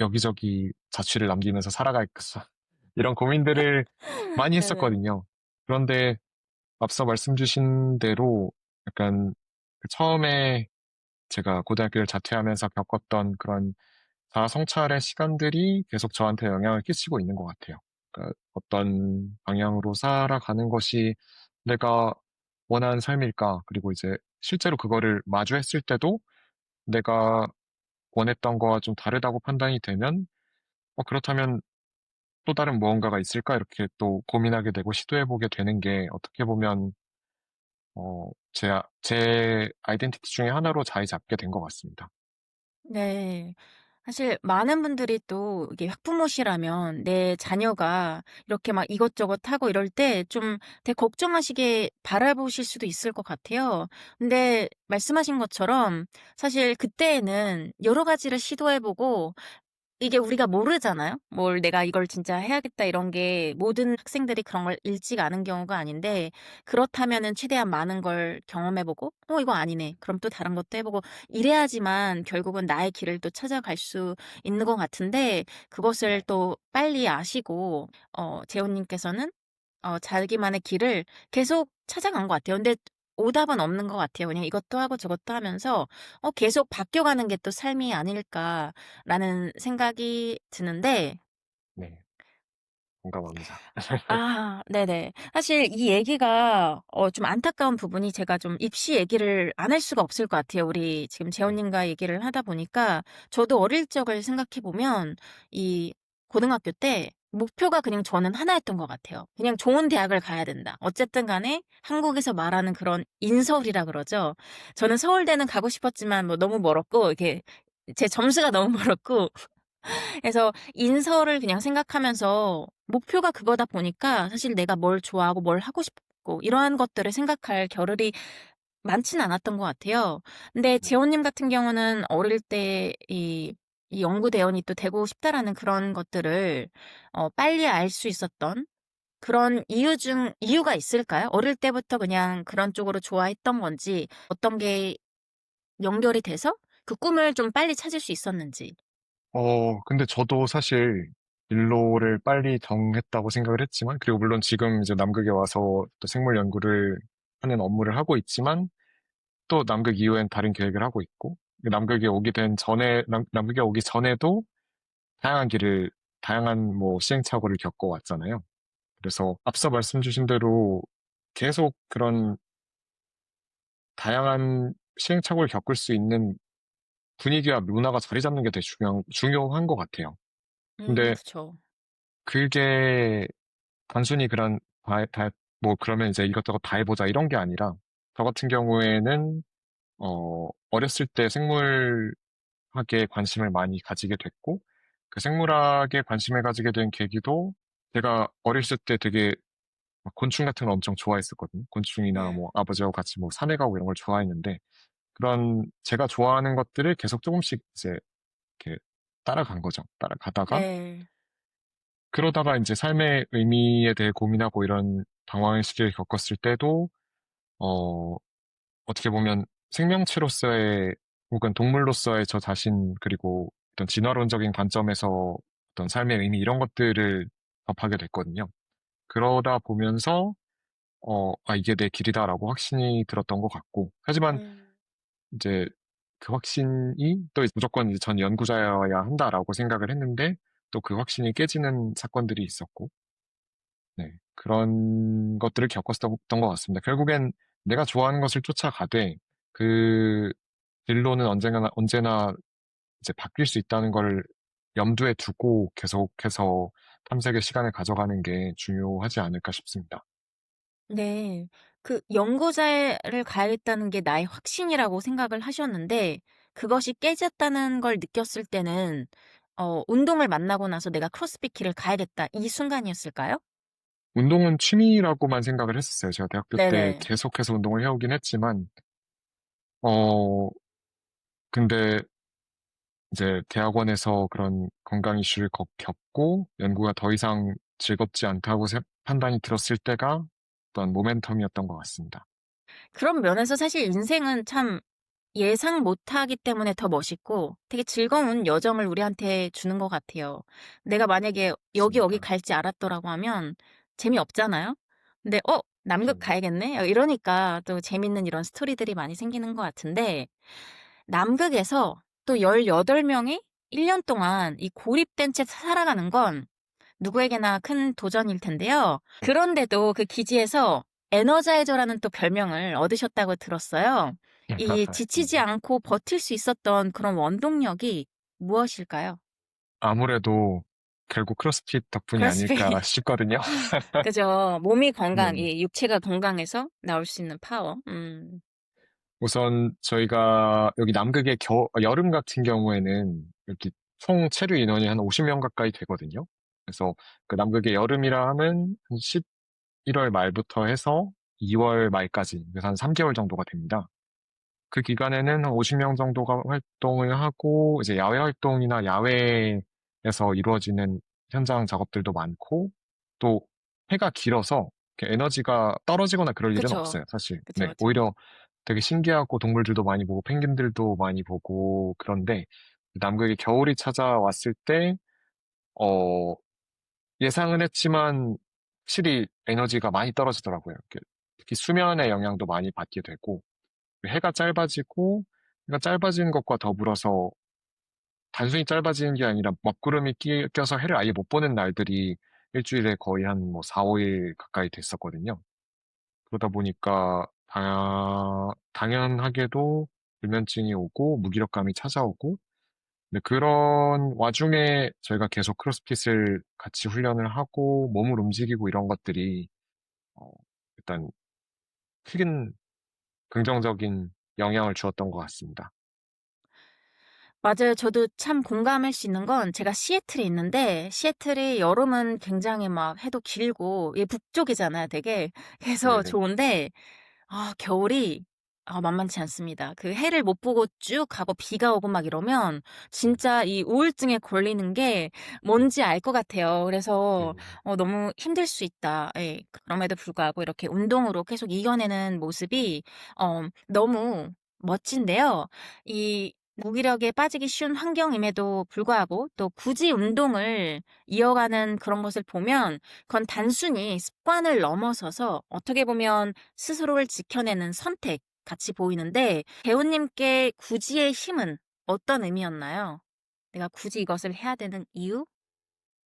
여기저기 자취를 남기면서 살아가겠어. 이런 고민들을 많이 네네. 했었거든요. 그런데 앞서 말씀 주신 대로 약간 그 처음에 제가 고등학교를 자퇴하면서 겪었던 그런 자아 성찰의 시간들이 계속 저한테 영향을 끼치고 있는 것 같아요. 그러니까 어떤 방향으로 살아가는 것이 내가 원하는 삶일까? 그리고 이제 실제로 그거를 마주했을 때도 내가 원했던 거와 좀 다르다고 판단이 되면, 그렇다면 또 다른 무언가가 있을까? 이렇게 또 고민하게 되고 시도해보게 되는 게 어떻게 보면, 제 아이덴티티 중에 하나로 자리 잡게 된 것 같습니다. 네. 사실 많은 분들이 또 이게 학부모시라면 내 자녀가 이렇게 막 이것저것 하고 이럴 때 좀 되게 걱정하시게 바라보실 수도 있을 것 같아요. 근데 말씀하신 것처럼 사실 그때에는 여러 가지를 시도해 보고 이게 우리가 모르잖아요. 뭘 '내가 이걸 진짜 해야겠다.' 이런 게 모든 학생들이 그런 걸 읽지가 않은 경우가 아닌데 그렇다면은 최대한 많은 걸 경험해 보고 '어 이거 아니네.' 그럼 또 다른 것도 해 보고 이래야지만 결국은 나의 길을 또 찾아갈 수 있는 것 같은데 그것을 네. 또 빨리 아시고 재호 님께서는 자기만의 길을 계속 찾아간 것 같아요. 근데 오답은 없는 것 같아요. 그냥 이것도 하고 저것도 하면서 계속 바뀌어가는 게 또 삶이 아닐까라는 생각이 드는데 네, 공감합니다. 아 네네. 사실 이 얘기가 좀 안타까운 부분이 제가 좀 입시 얘기를 안 할 수가 없을 것 같아요. 우리 지금 재원 네, 님과 얘기를 하다 보니까 저도 어릴 적을 생각해 보면 이 고등학교 때 목표가 그냥 저는 하나였던 것 같아요. 그냥 '좋은 대학을 가야 된다.' 어쨌든 간에 한국에서 말하는 그런 인서울이라 그러죠. 저는 서울대는 가고 싶었지만 뭐 너무 멀었고 이렇게 제 점수가 너무 멀었고 그래서 인서를 그냥 생각하면서 목표가 그거다 보니까 사실 내가 뭘 좋아하고 뭘 하고 싶고 이러한 것들을 생각할 겨를이 많진 않았던 것 같아요. 근데 네. 재호님 같은 경우는 어릴 때 이 연구대원이 또 되고 싶다라는 그런 것들을 빨리 알 수 있었던 그런 이유가 있을까요? 어릴 때부터 그냥 그런 쪽으로 좋아했던 건지 어떤 게 연결이 돼서 그 꿈을 좀 빨리 찾을 수 있었는지. 근데 저도 사실 진로를 빨리 정했다고 생각을 했지만, 그리고 물론 지금 이제 남극에 와서 또 생물 연구를 하는 업무를 하고 있지만, 또 남극 이후엔 다른 계획을 하고 있고, 남극에 오기 전에도 다양한 길을, 다양한 뭐 시행착오를 겪어왔잖아요. 그래서 앞서 말씀 주신 대로 계속 그런 다양한 시행착오를 겪을 수 있는 분위기와 문화가 자리 잡는 게 되게 중요한 것 같아요. 근데 그쵸. 그게 단순히 뭐 그러면 이제 이것저것 다 해보자 이런 게 아니라 저 같은 경우에는 어렸을 때 생물학에 관심을 많이 가지게 됐고 그 생물학에 관심을 가지게 된 계기도 제가 어렸을 때 되게 막 곤충 같은 걸 엄청 좋아했었거든요. 곤충이나 네. 뭐 아버지하고 같이 뭐 산에 가고 이런 걸 좋아했는데 그런 제가 좋아하는 것들을 계속 조금씩 이제 이렇게 따라간 거죠. 따라가다가 네. 그러다가 이제 삶의 의미에 대해 고민하고 이런 방황의 시기를 겪었을 때도, 어, 어떻게 보면 생명체로서의 혹은 동물로서의 저 자신, 그리고 어떤 진화론적인 관점에서 어떤 삶의 의미 이런 것들을 접하게 됐거든요. 그러다 보면서, 이게 내 길이다라고 확신이 들었던 것 같고, 하지만 음. 이제 그 확신이 또 무조건 이제 전 연구자여야 한다라고 생각을 했는데, 또 그 확신이 깨지는 사건들이 있었고, 네, 그런 것들을 겪었던 것 같습니다. 결국엔 내가 좋아하는 것을 쫓아가되 그 진로는 언제나 이제 바뀔 수 있다는 걸 염두에 두고 계속해서 탐색의 시간을 가져가는 게 중요하지 않을까 싶습니다. 네. 그 연구자를 가야겠다는 게 나의 확신이라고 생각을 하셨는데 그것이 깨졌다는 걸 느꼈을 때는 운동을 만나고 나서 '내가 크로스핏 를 가야겠다.' 이 순간이었을까요? 운동은 취미라고만 생각을 했었어요. 제가 대학교 때 네네. 계속해서 운동을 해오긴 했지만, 어, 근데 이제 대학원에서 그런 건강 이슈를 겪고 연구가 더 이상 즐겁지 않다고 판단이 들었을 때가 어떤 모멘텀이었던 것 같습니다. 그런 면에서 사실 인생은 참 예상 못하기 때문에 더 멋있고 되게 즐거운 여정을 우리한테 주는 것 같아요. 내가 만약에 여기 맞습니다. 갈지 알았더라고 하면 재미없잖아요. 근데 남극 그럼요. 가야겠네? 이러니까 또 재밌는 이런 스토리들이 많이 생기는 것 같은데 남극에서 또 18명이 1년 동안 이 고립된 채 살아가는 건 누구에게나 큰 도전일 텐데요. 그런데도 그 기지에서 에너자이저라는 또 별명을 얻으셨다고 들었어요. 이 지치지 네. 않고 버틸 수 있었던 그런 원동력이 무엇일까요? 아무래도 결국 크로스핏 덕분이 크로스핏. 아닐까 싶거든요. 그죠. 몸이 네. 이 육체가 건강해서 나올 수 있는 파워. 음. 우선 저희가 여기 남극의 여름 같은 경우에는 이렇게 총 체류 인원이 한 50명 가까이 되거든요. 그래서 그 남극의 여름이라 하면 한 11월 말부터 해서 2월 말까지, 그래서 한 3개월 정도가 됩니다. 그 기간에는 한 50명 정도가 활동을 하고, 이제 야외 활동이나 야외에서 이루어지는 현장 작업들도 많고, 또 해가 길어서 이렇게 에너지가 떨어지거나 그럴 일은 그쵸. 없어요, 사실. 그쵸, 네, 그쵸. 오히려 되게 신기하고 동물들도 많이 보고, 펭귄들도 많이 보고, 그런데 남극의 겨울이 찾아왔을 때, 어, 예상은 했지만, 확실히 에너지가 많이 떨어지더라고요. 특히 수면의 영향도 많이 받게 되고, 해가 짧아지고, 해가 짧아지는 것과 더불어서 단순히 짧아지는 게 아니라 먹구름이 껴서 해를 아예 못 보는 날들이 일주일에 거의 한 뭐 4, 5일 가까이 됐었거든요. 그러다 보니까 당연하게도 불면증이 오고 무기력감이 찾아오고, 근데 그런 와중에 저희가 계속 크로스핏을 같이 훈련을 하고 몸을 움직이고 이런 것들이 어, 일단 큰 긍정적인 영향을 주었던 것 같습니다. 맞아요. 저도 참 공감할 수 있는 건 제가 시애틀에 있는데 시애틀이 여름은 굉장히 막 해도 길고 북쪽이잖아요 되게. 그래서 네네. 좋은데 겨울이 만만치 않습니다. 그 해를 못 보고 쭉 가고 비가 오고 막 이러면 진짜 이 우울증에 걸리는 게 뭔지 알 것 같아요. 그래서 음. 너무 힘들 수 있다. 예. 그럼에도 불구하고 이렇게 운동으로 계속 이겨내는 모습이 너무 멋진데요. 이 무기력에 빠지기 쉬운 환경임에도 불구하고 또 굳이 운동을 이어가는 그런 것을 보면 그건 단순히 습관을 넘어서서 어떻게 보면 스스로를 지켜내는 선택 같이 보이는데 배우님께 굳이의 힘은 어떤 의미였나요? 내가 굳이 이것을 해야 되는 이유?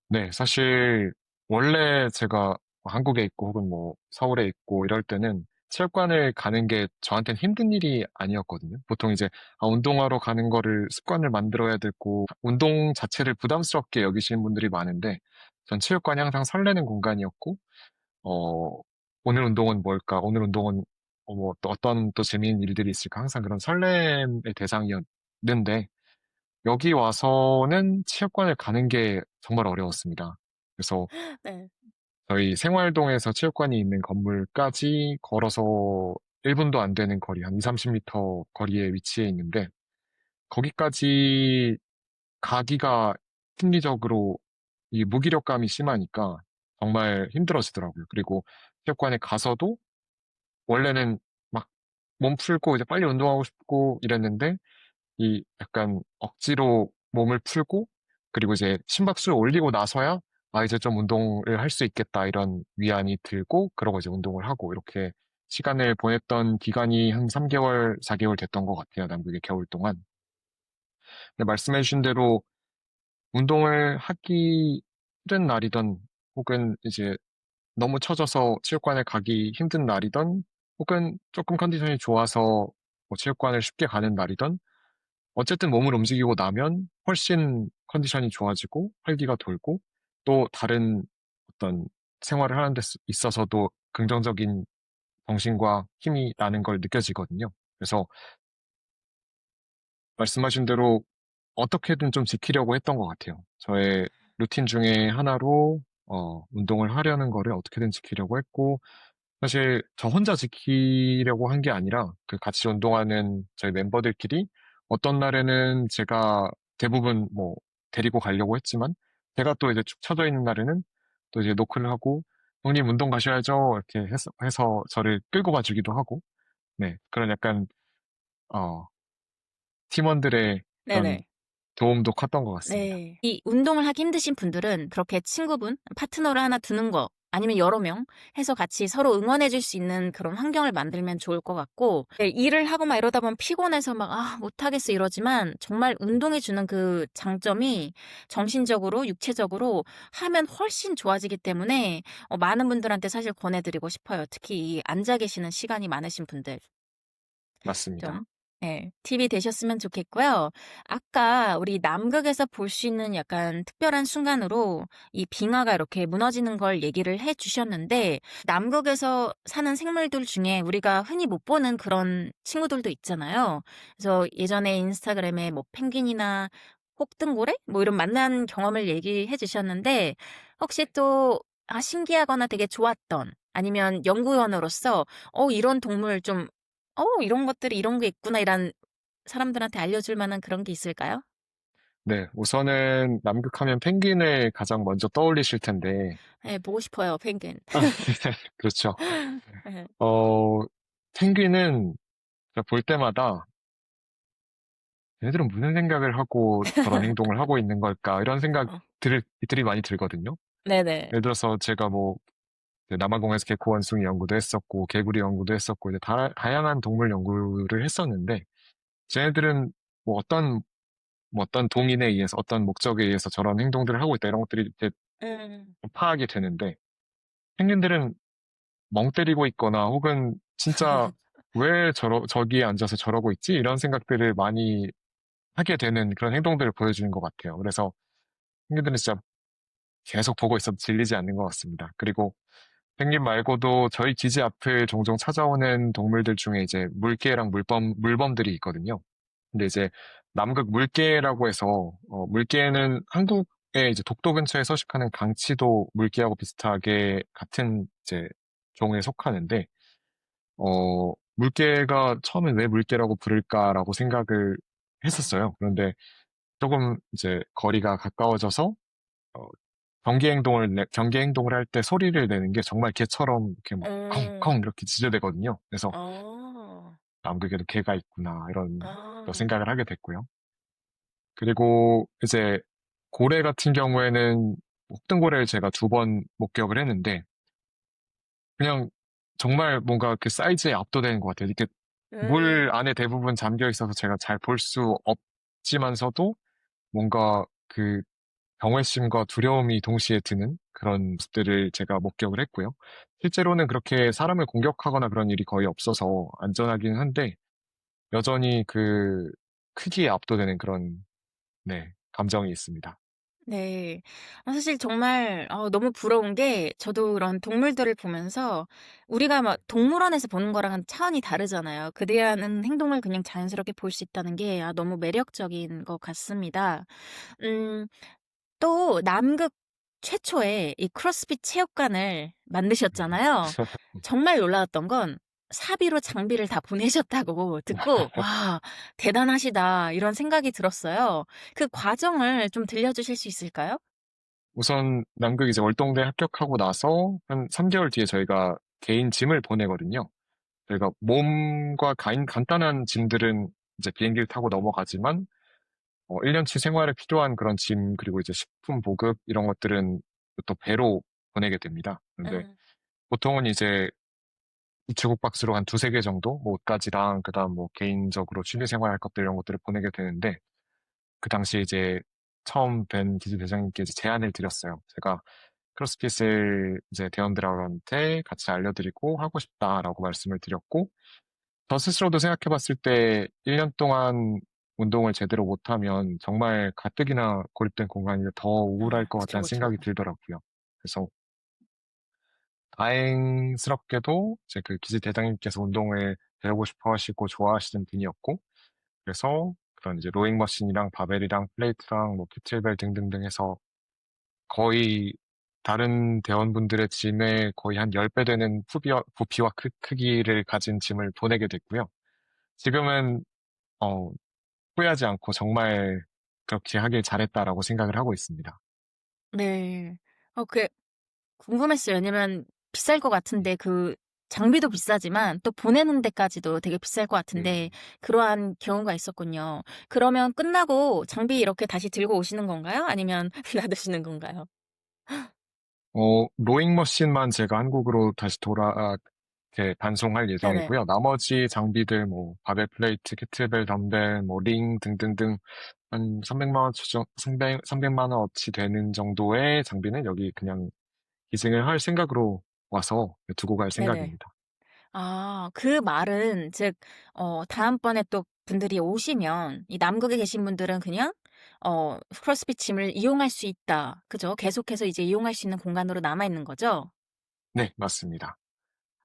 네, 사실 원래 제가 한국에 있고 혹은 뭐 서울에 있고 이럴 때는 체육관을 가는 게 저한테는 힘든 일이 아니었거든요. 보통 이제 운동하러 가는 거를 습관을 만들어야 되고 운동 자체를 부담스럽게 여기시는 분들이 많은데 전 체육관이 항상 설레는 공간이었고, 어, 오늘 운동은 뭘까? 오늘 운동은 뭐 또 어떤 또 재미있는 일들이 있을까? 항상 그런 설렘의 대상이었는데 여기 와서는 체육관을 가는 게 정말 어려웠습니다. 그래서 네. 저희 생활동에서 체육관이 있는 건물까지 걸어서 1분도 안 되는 거리, 한 2, 30m 거리에 위치해 있는데, 거기까지 가기가 심리적으로 이 무기력감이 심하니까 정말 힘들어지더라고요. 그리고 체육관에 가서도 원래는 막 몸 풀고 이제 빨리 운동하고 싶고 이랬는데, 이 약간 억지로 몸을 풀고 그리고 이제 심박수를 올리고 나서야 이제 좀 운동을 할 수 있겠다 이런 위안이 들고 그러고 이제 운동을 하고 이렇게 시간을 보냈던 기간이 한 3개월, 4개월 됐던 것 같아요. 남극의 겨울 동안. 근데 말씀해주신 대로 운동을 하기 싫은 날이던 혹은 이제 너무 처져서 체육관에 가기 힘든 날이던 혹은 조금 컨디션이 좋아서 뭐 체육관을 쉽게 가는 날이던 어쨌든 몸을 움직이고 나면 훨씬 컨디션이 좋아지고 활기가 돌고 또 다른 어떤 생활을 하는 데 있어서도 긍정적인 정신과 힘이 나는 걸 느껴지거든요. 그래서 말씀하신 대로 어떻게든 좀 지키려고 했던 것 같아요. 저의 루틴 중에 하나로 운동을 하려는 거를 어떻게든 지키려고 했고 사실 저 혼자 지키려고 한 게 아니라 그 같이 운동하는 저희 멤버들끼리 어떤 날에는 제가 대부분 뭐 데리고 가려고 했지만 제가 또 이제 축 처져 있는 날에는 또 이제 노크를 하고 형님 운동 가셔야죠. 이렇게 해서 저를 끌고 가주기도 하고 네. 그런 약간 어, 팀원들의 그런 네네. 도움도 컸던 것 같습니다. 네. 이 운동을 하기 힘드신 분들은 그렇게 친구분, 파트너를 하나 두는 거 아니면 여러 명 해서 같이 서로 응원해 줄 수 있는 그런 환경을 만들면 좋을 것 같고 네, 일을 하고 막 이러다 보면 피곤해서 막 못하겠어 이러지만 정말 운동이 주는 그 장점이 정신적으로, 육체적으로 하면 훨씬 좋아지기 때문에 많은 분들한테 사실 권해드리고 싶어요. 특히 이 앉아 계시는 시간이 많으신 분들. 맞습니다. 좀 팁이 되셨으면 좋겠고요. 아까 우리 남극에서 볼 수 있는 약간 특별한 순간으로 이 빙하가 이렇게 무너지는 걸 얘기를 해 주셨는데 남극에서 사는 생물들 중에 우리가 흔히 못 보는 그런 친구들도 있잖아요. 그래서 예전에 인스타그램에 뭐 펭귄이나 혹등고래 뭐 이런 만난 경험을 얘기해 주셨는데 혹시 또 신기하거나 되게 좋았던 아니면 연구원으로서 이런 동물 좀 이런 것들이 이런 게 있구나 이런 사람들한테 알려줄 만한 그런 게 있을까요? 네. 우선은 남극하면 펭귄을 가장 먼저 떠올리실 텐데 예, 보고 싶어요, 펭귄. 그렇죠. 예. 어, 펭귄은 제가 볼 때마다 얘네들은 무슨 생각을 하고 저런 행동을 하고 있는 걸까? 이런 어. 생각들이 많이 들거든요. 네네. 예를 들어서 제가 뭐 이제 남아공에서 개코 원숭이 연구도 했었고 개구리 연구도 했었고 이제 다양한 동물 연구를 했었는데 쟤네들은 뭐 어떤 동인에 의해서 어떤 목적에 의해서 저런 행동들을 하고 있다 이런 것들이 이제 음. 파악이 되는데 펭귄들은 멍 때리고 있거나 혹은 진짜 왜 저기에 앉아서 저러고 있지? 이런 생각들을 많이 하게 되는 그런 행동들을 보여주는 것 같아요. 그래서 펭귄들은 진짜 계속 보고 있어도 질리지 않는 것 같습니다. 그리고 펭귄 말고도 저희 기지 앞을 종종 찾아오는 동물들 중에 이제 물개랑 물범들이 있거든요. 근데 이제 남극 물개라고 해서 물개는 한국의 이제 독도 근처에 서식하는 강치도 물개하고 비슷하게 같은 이제 종에 속하는데 물개가 처음엔 왜 물개라고 부를까라고 생각을 했었어요. 그런데 조금 이제 거리가 가까워져서 어, 경계 행동을 할 때 소리를 내는 게 정말 개처럼 이렇게 막 어. 컹컹 이렇게 지저대거든요. 그래서 어. 남극에도 개가 있구나 이런 또 아. 생각을 하게 됐고요. 그리고 이제 고래 같은 경우에는 혹등고래를 제가 2번 목격을 했는데 그냥 정말 뭔가 그 사이즈에 압도되는 것 같아요. 이렇게 물 음. 안에 대부분 잠겨 있어서 제가 잘 볼 수 없지만서도 뭔가 그 경외심과 두려움이 동시에 드는 그런 모습들을 제가 목격을 했고요. 실제로는 그렇게 사람을 공격하거나 그런 일이 거의 없어서 안전하긴 한데 여전히 그 크기에 압도되는 그런 네, 감정이 있습니다. 네. 사실 정말 너무 부러운 게 저도 그런 동물들을 보면서 우리가 막 동물원에서 보는 거랑은 차원이 다르잖아요. 그들이 하는 행동을 그냥 자연스럽게 볼 수 있다는 게 너무 매력적인 것 같습니다. 음 또 남극 최초의 이 크로스핏 체육관을 만드셨잖아요. 정말 놀라웠던 건 사비로 장비를 다 보내셨다고 듣고 '와 대단하시다.' 이런 생각이 들었어요. 그 과정을 좀 들려주실 수 있을까요? 우선 남극 이제 월동대 합격하고 나서 한 3개월 뒤에 저희가 개인 짐을 보내거든요. 저희가 몸과 간단한 짐들은 이제 비행기를 타고 넘어가지만 1년치 생활에 필요한 그런 짐 그리고 이제 식품 보급 이런 것들은 또 배로 보내게 됩니다. 그런데 음. 보통은 이제 우체국 박스로 한 두세 개 정도 뭐 옷가지랑 그다음 뭐 개인적으로 취미 생활할 것들 이런 것들을 보내게 되는데 그 당시에 이제 처음 뵌 기지 대장님께 이제 제안을 드렸어요. 제가 크로스핏을 이제 대원들한테 같이 알려드리고 하고 싶다라고 말씀을 드렸고, 저 스스로도 생각해 봤을 때 1년 동안 운동을 제대로 못하면 정말 가뜩이나 고립된 공간이 더 우울할 아, 것 그쵸, 같다는 그쵸. 생각이 들더라고요. 그래서 다행스럽게도 이제 그 기지 대장님께서 운동을 배우고 싶어 하시고 좋아하시는 분이었고, 그래서 그런 이제 로잉 머신이랑 바벨이랑 플레이트랑 뭐 캐틀벨 등등등 해서 거의 다른 대원분들의 짐의 거의 한 10배 되는 부피와 크기를 가진 짐을 보내게 됐고요. 지금은 어, 후회하지 않고 정말 그렇게 하길 잘했다라고 생각을 하고 있습니다. 네. 그게 궁금했어요. 왜냐면 비쌀 것 네. 같은데 그 장비도 비싸지만 또 보내는 데까지도 되게 비쌀 것 같은데 음. 그러한 경우가 있었군요. 그러면 끝나고 장비 이렇게 다시 들고 오시는 건가요? 아니면 놔두시는 건가요? 로잉 머신만 제가 한국으로 다시 이렇게 반송할 네네. 예정이고요. 나머지 장비들, 뭐, 바벨 플레이트, 캐틀벨 덤벨, 뭐, 링 등등등, 한 300만 원, 300만 원어치 되는 정도의 장비는 여기 그냥 기증을 할 생각으로 와서 두고 갈 네네. 생각입니다. 아, 그 말은 즉 다음번에 또 분들이 오시면 이 남극에 계신 분들은 그냥 크로스핏 짐을 이용할 수 있다. 그죠? 계속해서 이제 이용할 수 있는 공간으로 남아 있는 거죠? 네, 맞습니다.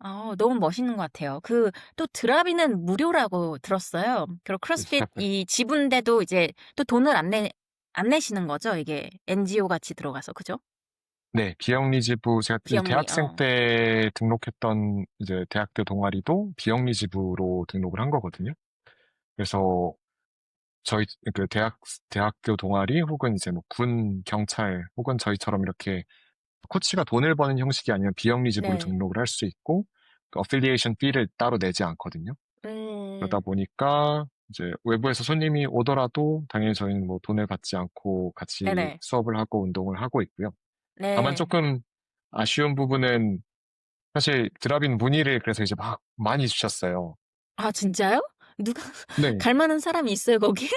아, 너무 멋있는 것 같아요. 그 또 드라비는 무료라고 들었어요. 그리고 크로스핏 이 지분대도 이제 또 돈을 안 내시는 거죠? 이게 NGO 같이 들어가서. 그죠? 네, 비영리지부, 제가 이제 비영리. 대학생 때 등록했던 이제 대학교 동아리도 비영리지부로 등록을 한 거거든요. 그래서 저희 그 대학교 동아리 혹은 이제 뭐 군, 경찰 혹은 저희처럼 이렇게 코치가 돈을 버는 형식이 아니면 비영리지부로 네. 등록을 할 수 있고 그 어필리에이션 피를 따로 내지 않거든요. 그러다 음. 보니까 이제 외부에서 손님이 오더라도 당연히 저희는 뭐 돈을 받지 않고 같이 네네. 수업을 하고 운동을 하고 있고요. 다만 네. 조금 아쉬운 부분은 사실 드랍인 문의를 그래서 이제 막 많이 주셨어요. 아, 진짜요? 누가 네. 갈 만한 사람이 있어요, 거기에?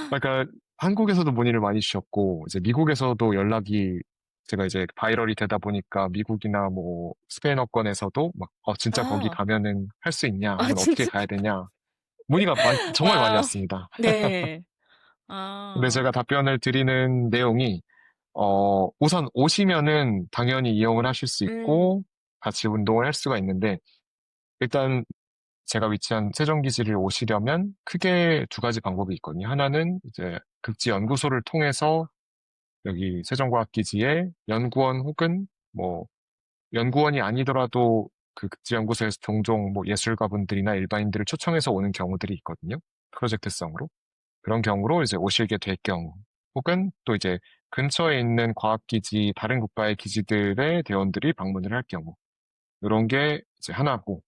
그러니까 한국에서도 문의를 많이 주셨고 이제 미국에서도 연락이 제가 이제 바이럴이 되다 보니까 미국이나 뭐 스페인어권에서도 막 진짜 거기 아. 가면은 할 수 있냐 아, 혹은 어떻게 진짜? 가야 되냐 문의가 정말 많이 와. 왔습니다. 네. 근데 아. 제가 답변을 드리는 내용이 우선 오시면은 당연히 이용을 하실 수 음. 있고 같이 운동을 할 수가 있는데 일단 제가 위치한 세종기지를 오시려면 크게 두 가지 방법이 있거든요. 하나는 이제 극지연구소를 통해서 여기 세종과학기지에 연구원 혹은 뭐 연구원이 아니더라도 그 극지연구소에서 종종 뭐 예술가분들이나 일반인들을 초청해서 오는 경우들이 있거든요. 프로젝트성으로. 그런 경우로 이제 오시게 될 경우 혹은 또 이제 근처에 있는 과학기지, 다른 국가의 기지들의 대원들이 방문을 할 경우 이런 게 이제 하나고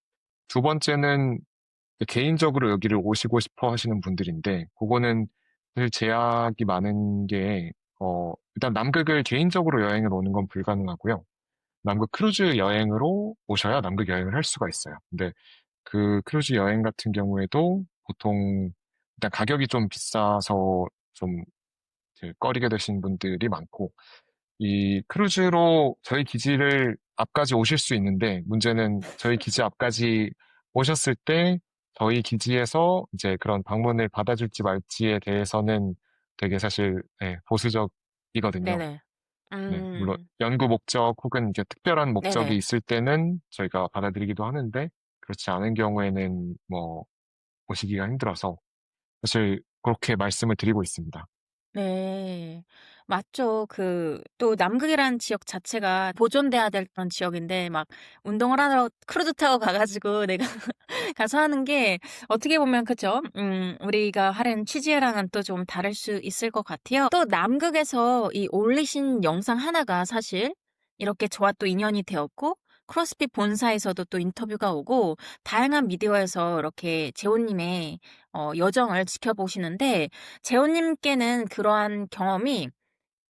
두 번째는 개인적으로 여기를 오시고 싶어 하시는 분들인데, 그거는 사실 제약이 많은 게, 일단 남극을 개인적으로 여행을 오는 건 불가능하고요. 남극 크루즈 여행으로 오셔야 남극 여행을 할 수가 있어요. 근데 그 크루즈 여행 같은 경우에도 보통 일단 가격이 좀 비싸서 좀 이제 꺼리게 되신 분들이 많고, 이 크루즈로 저희 기지를 앞까지 오실 수 있는데 문제는 저희 기지 앞까지 오셨을 때 저희 기지에서 이제 그런 방문을 받아줄지 말지에 대해서는 되게 사실 보수적이거든요. 네네. 네, 물론 음. 연구 목적 혹은 이제 특별한 목적이 네네. 있을 때는 저희가 받아들이기도 하는데 그렇지 않은 경우에는 뭐 오시기가 힘들어서 사실 그렇게 말씀을 드리고 있습니다. 네. 맞죠. 또 남극이라는 지역 자체가 보존돼야 될 그런 지역인데 막 운동을 하러 크루즈 타고 가 가지고 내가 가서 하는 게 어떻게 보면 그죠? 우리가 하려는 취지랑은 또 좀 다를 수 있을 것 같아요. 또 남극에서 이 올리신 영상 하나가 사실 이렇게 저와 또 인연이 되었고 크로스핏 본사에서도 또 인터뷰가 오고 다양한 미디어에서 이렇게 재호 님의 여정을 지켜보시는데 재호 님께는 그러한 경험이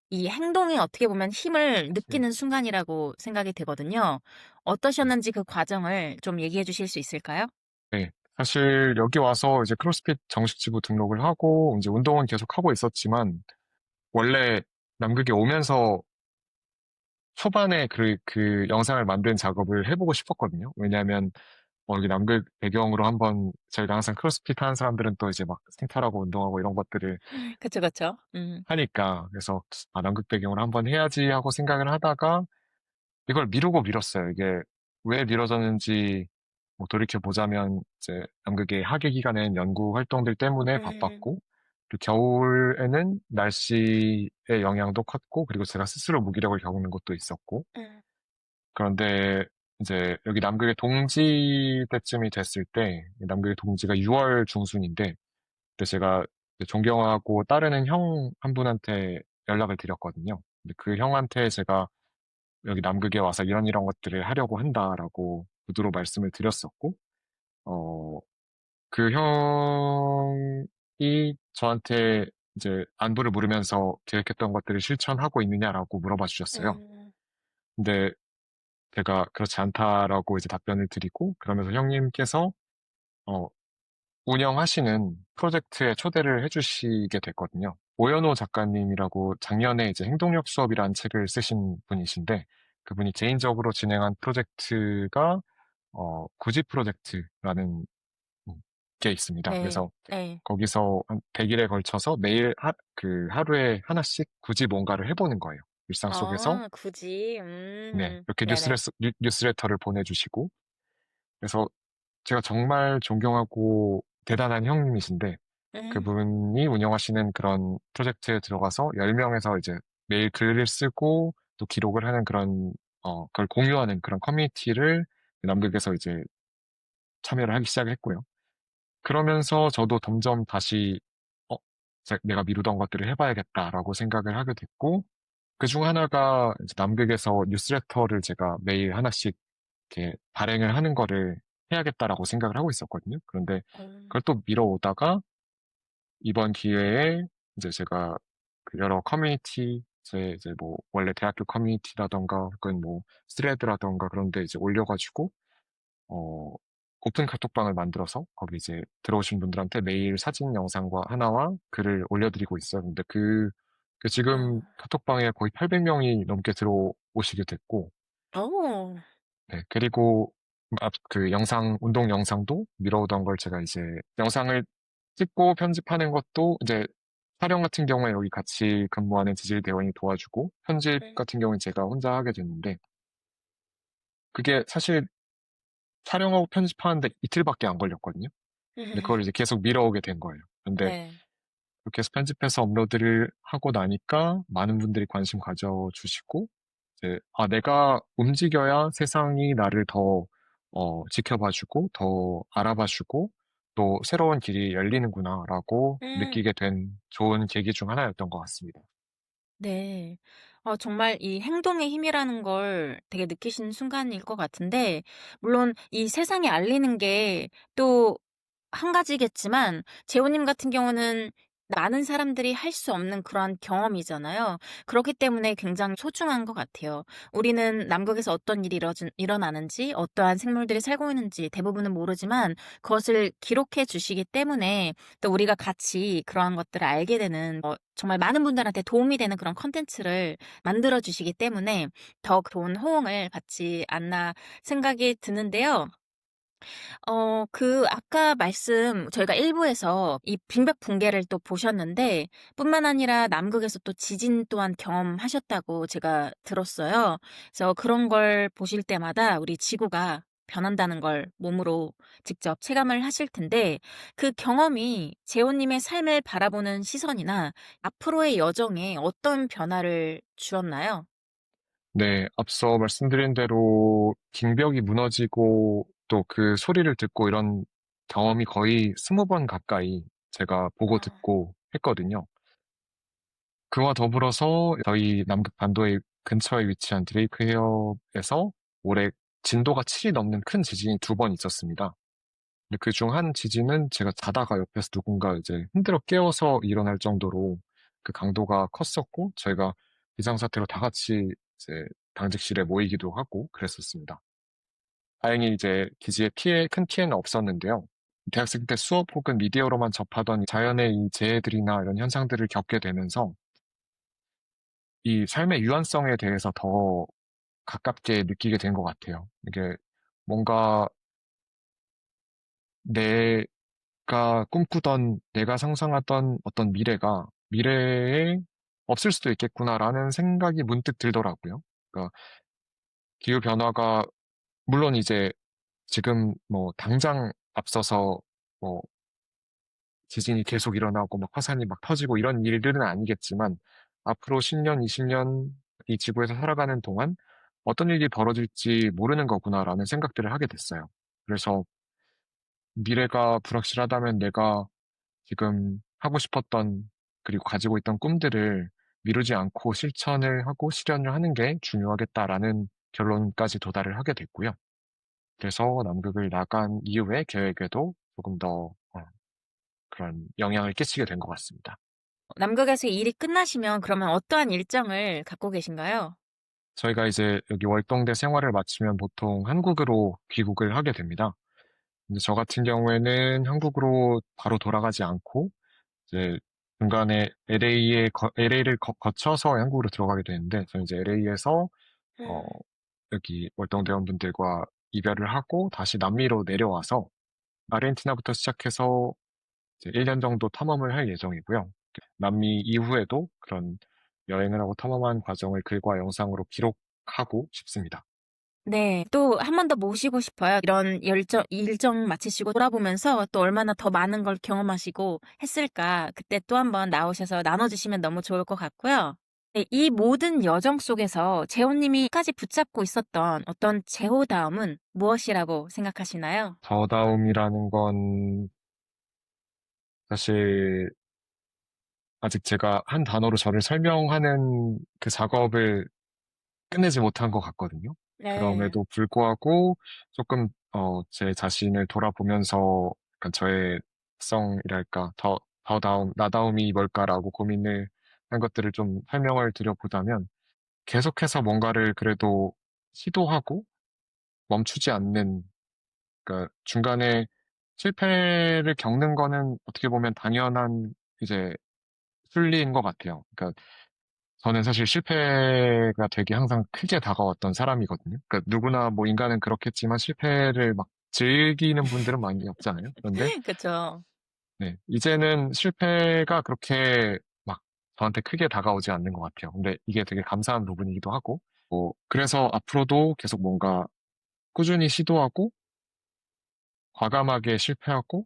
이 행동에 어떻게 보면 힘을 음. 느끼는 순간이라고 생각이 되거든요. 어떠셨는지 그 과정을 좀 얘기해 주실 수 있을까요? 네. 사실 여기 와서 이제 크로스핏 정식 지부 등록을 하고 이제 운동은 계속 하고 있었지만 원래 남극에 오면서 초반에 그 영상을 만드는 작업을 해보고 싶었거든요. 왜냐하면 여기 남극 배경으로 한번 저희가 항상 크로스핏 하는 사람들은 또 이제 막 생탈하고 운동하고 이런 것들을 그쵸, 그쵸. 하니까 그래서 남극 배경으로 한번 해야지 하고 생각을 하다가 이걸 미루고 미뤘어요. 이게 왜 미뤄졌는지 뭐 돌이켜 보자면 이제 남극의 하계 기간엔 연구 활동들 때문에 음, 바빴고 또 겨울에는 날씨의 영향도 컸고 그리고 제가 스스로 무기력을 겪는 것도 있었고 음, 그런데 이제 여기 남극의 동지 때쯤이 됐을 때 남극의 동지가 6월 중순인데 그때 제가 이제 존경하고 따르는 형 한 분한테 연락을 드렸거든요. 근데 그 형한테 제가 여기 남극에 와서 이런 것들을 하려고 한다라고 구두로 말씀을 드렸었고, 어, 그 형이 저한테 이제 안부를 물으면서 계획했던 것들을 실천하고 있느냐라고 물어봐 주셨어요. 음, 근데 제가 그렇지 않다라고 이제 답변을 드리고, 그러면서 형님께서, 어, 운영하시는 프로젝트에 초대를 해주시게 됐거든요. 오연호 작가님이라고 작년에 이제 행동력 수업이라는 책을 쓰신 분이신데, 그분이 개인적으로 진행한 프로젝트가, 구지 프로젝트라는 게 있습니다. 네, 그래서 네. 거기서 한 100일에 걸쳐서 매일 하루에 하나씩 굳이 뭔가를 해보는 거예요. 일상 속에서. 아, 굳이, 네. 이렇게 네네. 뉴스레터를 보내주시고. 그래서 제가 정말 존경하고 대단한 형님이신데, 음, 그분이 운영하시는 그런 프로젝트에 들어가서 10명에서 이제 매일 글을 쓰고 또 기록을 하는 그런, 그걸 공유하는 그런 커뮤니티를 남극에서 이제 참여를 하기 시작했고요. 그러면서 저도 점점 다시, 어, 내가 미루던 것들을 해봐야겠다라고 생각을 하게 됐고, 그 중 하나가 이제 남극에서 뉴스레터를 제가 매일 하나씩 이렇게 발행을 하는 거를 해야겠다라고 생각을 하고 있었거든요. 그런데 음, 그걸 또 미뤄오다가 이번 기회에 이제 제가 그 여러 커뮤니티, 이제 뭐 원래 대학교 커뮤니티라던가 혹은 뭐 스레드라던가 그런 데 이제 올려가지고 어, 오픈 카톡방을 만들어서 거기 이제 들어오신 분들한테 매일 사진 영상과 하나와 글을 올려드리고 있어요. 근데 그 지금 어, 카톡방에 거의 800명이 넘게 들어오시게 됐고, 오, 네, 그리고 그 운동 영상도 미뤄오던 걸 제가 이제 영상을 찍고 편집하는 것도 이제 촬영 같은 경우에 여기 같이 근무하는 지질 대원이 도와주고 편집 음, 같은 경우는 제가 혼자 하게 됐는데 그게 사실 촬영하고 편집하는데 이틀밖에 안 걸렸거든요. 근데 그걸 이제 계속 미뤄오게 된 거예요. 근데 네. 그렇게 해서 편집해서 업로드를 하고 나니까 많은 분들이 관심 가져주시고, 이제, 내가 움직여야 세상이 나를 더, 지켜봐주고, 더 알아봐주고, 또 새로운 길이 열리는구나라고 음. 느끼게 된 좋은 계기 중 하나였던 것 같습니다. 네. 정말 이 행동의 힘이라는 걸 되게 느끼시는 순간일 것 같은데, 물론 이 세상에 알리는 게 또 한 가지겠지만, 재호님 같은 경우는 많은 사람들이 할 수 없는 그런 경험이잖아요. 그렇기 때문에 굉장히 소중한 것 같아요. 우리는 남극에서 어떤 일이 일어나는지, 어떠한 생물들이 살고 있는지 대부분은 모르지만, 그것을 기록해 주시기 때문에 또 우리가 같이 그러한 것들을 알게 되는 정말 많은 분들한테 도움이 되는 그런 콘텐츠를 만들어 주시기 때문에 더 좋은 호응을 받지 않나 생각이 드는데요. 아까 저희가 일부에서 이 빙벽 붕괴를 또 보셨는데 뿐만 아니라 남극에서 또 지진 또한 경험하셨다고 제가 들었어요. 그래서 그런 걸 보실 때마다 우리 지구가 변한다는 걸 몸으로 직접 체감을 하실 텐데 그 경험이 재호님의 삶을 바라보는 시선이나 앞으로의 여정에 어떤 변화를 주었나요? 네, 앞서 말씀드린 대로 빙벽이 무너지고 또 그 소리를 듣고 이런 경험이 거의 20번 가까이 제가 보고 와. 듣고 했거든요. 그와 더불어서 저희 남극 반도의 근처에 위치한 드레이크 해협에서 올해 진도가 7이 넘는 큰 지진이 2번 있었습니다. 근데 그 중 한 지진은 제가 자다가 옆에서 누군가 이제 흔들어 깨워서 일어날 정도로 그 강도가 컸었고 저희가 비상사태로 다 같이 이제 당직실에 모이기도 하고 그랬었습니다. 다행히 이제 기지에 큰 피해는 없었는데요. 대학생 때 수업 혹은 미디어로만 접하던 자연의 이 재해들이나 이런 현상들을 겪게 되면서 이 삶의 유한성에 대해서 더 가깝게 느끼게 된 것 같아요. 이게 뭔가 내가 꿈꾸던, 내가 상상하던 어떤 미래에 없을 수도 있겠구나라는 생각이 문득 들더라고요. 그러니까 기후변화가, 물론 이제 지금 뭐 당장 앞서서 뭐 지진이 계속 일어나고 막 화산이 막 터지고 이런 일들은 아니겠지만 앞으로 10년, 20년 이 지구에서 살아가는 동안 어떤 일이 벌어질지 모르는 거구나라는 생각들을 하게 됐어요. 그래서 미래가 불확실하다면 내가 지금 하고 싶었던 그리고 가지고 있던 꿈들을 미루지 않고 실천을 하고 실현을 하는 게 중요하겠다라는 결론까지 도달을 하게 됐고요. 그래서 남극을 나간 이후의 계획에도 조금 더 그런 영향을 끼치게 된 것 같습니다. 남극에서 일이 끝나시면 그러면 어떠한 일정을 갖고 계신가요? 저희가 이제 여기 월동대 생활을 마치면 보통 한국으로 귀국을 하게 됩니다. 근데 저 같은 경우에는 한국으로 바로 돌아가지 않고 이제 중간에 LA를 거쳐서 한국으로 들어가게 되는데 저는 이제 LA에서 여기 월동대원분들과 이별을 하고 다시 남미로 내려와서 아르헨티나부터 시작해서 이제 1년 정도 탐험을 할 예정이고요. 남미 이후에도 그런 여행을 하고 탐험한 과정을 글과 영상으로 기록하고 싶습니다. 네. 또 한 번 더 모시고 싶어요. 이런 일정 마치시고 돌아보면서 또 얼마나 더 많은 걸 경험하시고 했을까. 그때 또 한 번 나오셔서 나눠 주시면 너무 좋을 것 같고요. 네, 이 모든 여정 속에서 재호 님이 까지 붙잡고 있었던 어떤 재호다움은 무엇이라고 생각하시나요? 저다움이라는 건 사실 아직 제가 한 단어로 저를 설명하는 그 작업을 끝내지 못한 것 같거든요. 네. 그럼에도 불구하고 조금 제 자신을 돌아보면서 약간 저의 성이랄까 나다움이 뭘까라고 고민을 한 것들을 좀 설명을 드려보자면 계속해서 뭔가를 그래도 시도하고 멈추지 않는, 그러니까 중간에 실패를 겪는 거는 어떻게 보면 당연한 이제 순리인 것 같아요. 그러니까 저는 사실 실패가 되게 항상 크게 다가왔던 사람이거든요. 그러니까 누구나 뭐 인간은 그렇겠지만 실패를 막 즐기는 분들은 많이 없잖아요. 그런데 그쵸. 네, 이제는 실패가 그렇게 막 저한테 크게 다가오지 않는 것 같아요. 근데 이게 되게 감사한 부분이기도 하고, 뭐 그래서 앞으로도 계속 뭔가 꾸준히 시도하고 과감하게 실패하고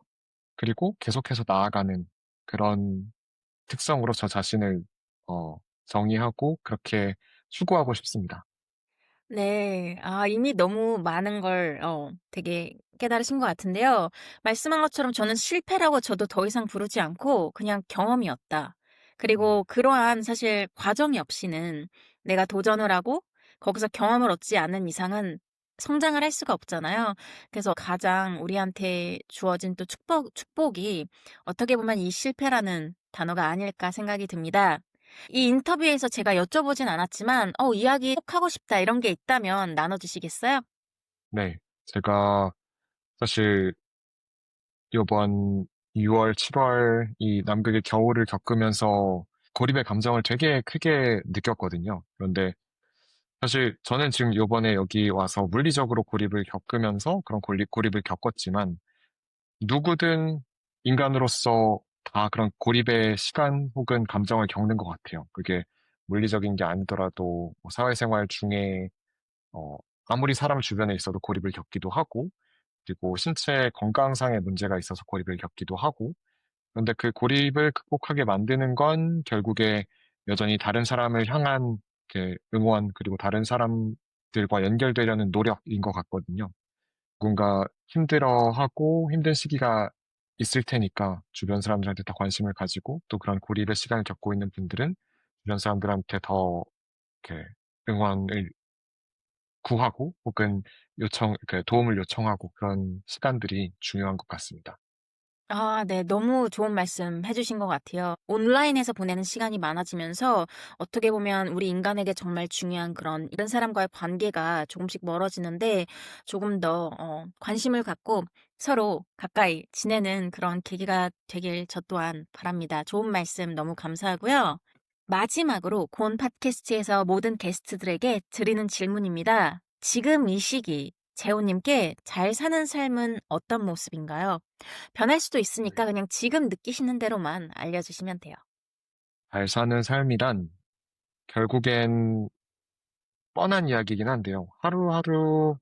그리고 계속해서 나아가는 그런 특성으로 저 자신을 어, 정의하고 그렇게 추구하고 싶습니다. 네. 아, 이미 너무 많은 걸 되게 깨달으신 것 같은데요. 말씀한 것처럼 저는 실패라고 저도 더 이상 부르지 않고 그냥 경험이었다. 그리고 그러한 사실 과정이 없이는 내가 도전을 하고 거기서 경험을 얻지 않는 이상은 성장을 할 수가 없잖아요. 그래서 가장 우리한테 주어진 또 축복이 어떻게 보면 이 실패라는 단어가 아닐까 생각이 듭니다. 이 인터뷰에서 제가 여쭤보진 않았지만 이야기 꼭 하고 싶다 이런 게 있다면 나눠 주시겠어요? 네, 제가 사실 이번 6월, 7월 이 남극의 겨울을 겪으면서 고립의 감정을 되게 크게 느꼈거든요. 그런데 사실 저는 지금 이번에 여기 와서 물리적으로 고립을 겪으면서 그런 고립을 겪었지만 누구든 인간으로서 다 그런 고립의 시간 혹은 감정을 겪는 것 같아요. 그게 물리적인 게 아니더라도 뭐 사회생활 중에 어, 아무리 사람 주변에 있어도 고립을 겪기도 하고 그리고 신체 건강상의 문제가 있어서 고립을 겪기도 하고 그런데 그 고립을 극복하게 만드는 건 결국에 여전히 다른 사람을 향한 그 응원 그리고 다른 사람들과 연결되려는 노력인 것 같거든요. 누군가 힘들어하고 힘든 시기가 있을 테니까 주변 사람들한테 더 관심을 가지고 또 그런 고립의 시간을 겪고 있는 분들은 주변 사람들한테 더 이렇게 응원을 구하고 혹은 이렇게 도움을 요청하고 그런 시간들이 중요한 것 같습니다. 아, 네. 너무 좋은 말씀 해주신 것 같아요. 온라인에서 보내는 시간이 많아지면서 어떻게 보면 우리 인간에게 정말 중요한 그런 이런 사람과의 관계가 조금씩 멀어지는데 조금 더 관심을 갖고 서로 가까이 지내는 그런 계기가 되길 저 또한 바랍니다. 좋은 말씀 너무 감사하고요. 마지막으로 곤 팟캐스트에서 모든 게스트들에게 드리는 질문입니다. 지금 이 시기 재호님께 잘 사는 삶은 어떤 모습인가요? 변할 수도 있으니까 그냥 지금 느끼시는 대로만 알려주시면 돼요. 잘 사는 삶이란 결국엔 뻔한 이야기이긴 한데요. 하루하루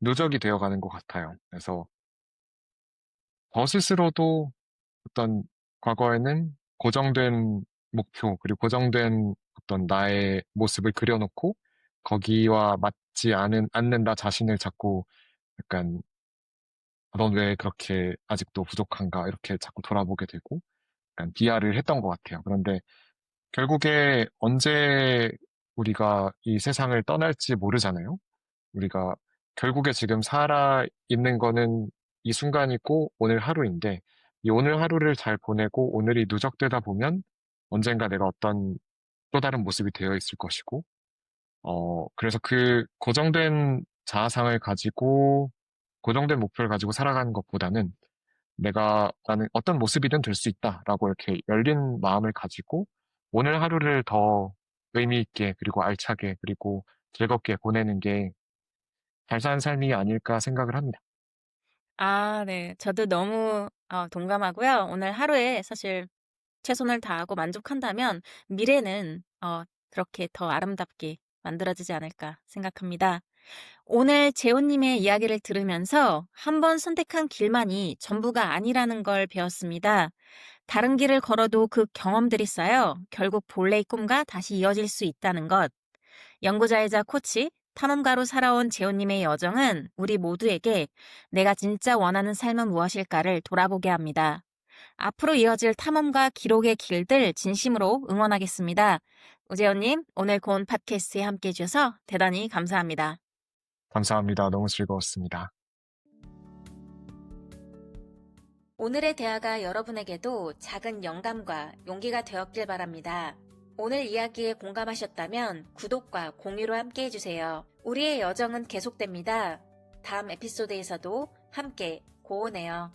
누적이 되어가는 것 같아요. 그래서 저 스스로도 어떤 과거에는 고정된 목표, 그리고 고정된 어떤 나의 모습을 그려놓고 거기와 맞지 않는 나 자신을 자꾸 약간 넌 왜 그렇게 아직도 부족한가 이렇게 자꾸 돌아보게 되고 약간 비하를 했던 것 같아요. 그런데 결국에 언제 우리가 이 세상을 떠날지 모르잖아요. 우리가 결국에 지금 살아 있는 거는 이 순간이고 오늘 하루인데 이 오늘 하루를 잘 보내고 오늘이 누적되다 보면 언젠가 내가 어떤 또 다른 모습이 되어 있을 것이고 그래서 그 고정된 자아상을 가지고 고정된 목표를 가지고 살아가는 것보다는 나는 어떤 모습이든 될 수 있다라고 이렇게 열린 마음을 가지고 오늘 하루를 더 의미 있게 그리고 알차게 그리고 즐겁게 보내는 게 잘 사는 삶이 아닐까 생각을 합니다. 아, 네. 저도 너무 동감하고요. 오늘 하루에 사실 최선을 다하고 만족한다면 미래는 그렇게 더 아름답게 만들어지지 않을까 생각합니다. 오늘 재호님의 이야기를 들으면서 한 번 선택한 길만이 전부가 아니라는 걸 배웠습니다. 다른 길을 걸어도 그 경험들이 쌓여 결국 본래의 꿈과 다시 이어질 수 있다는 것. 연구자이자 코치, 탐험가로 살아온 재호님의 여정은 우리 모두에게 내가 진짜 원하는 삶은 무엇일까를 돌아보게 합니다. 앞으로 이어질 탐험과 기록의 길들 진심으로 응원하겠습니다. 우재호님, 오늘 고운 팟캐스트에 함께 해주셔서 대단히 감사합니다. 감사합니다. 너무 즐거웠습니다. 오늘의 대화가 여러분에게도 작은 영감과 용기가 되었길 바랍니다. 오늘 이야기에 공감하셨다면 구독과 공유로 함께 해주세요. 우리의 여정은 계속됩니다. 다음 에피소드에서도 함께 고운해요.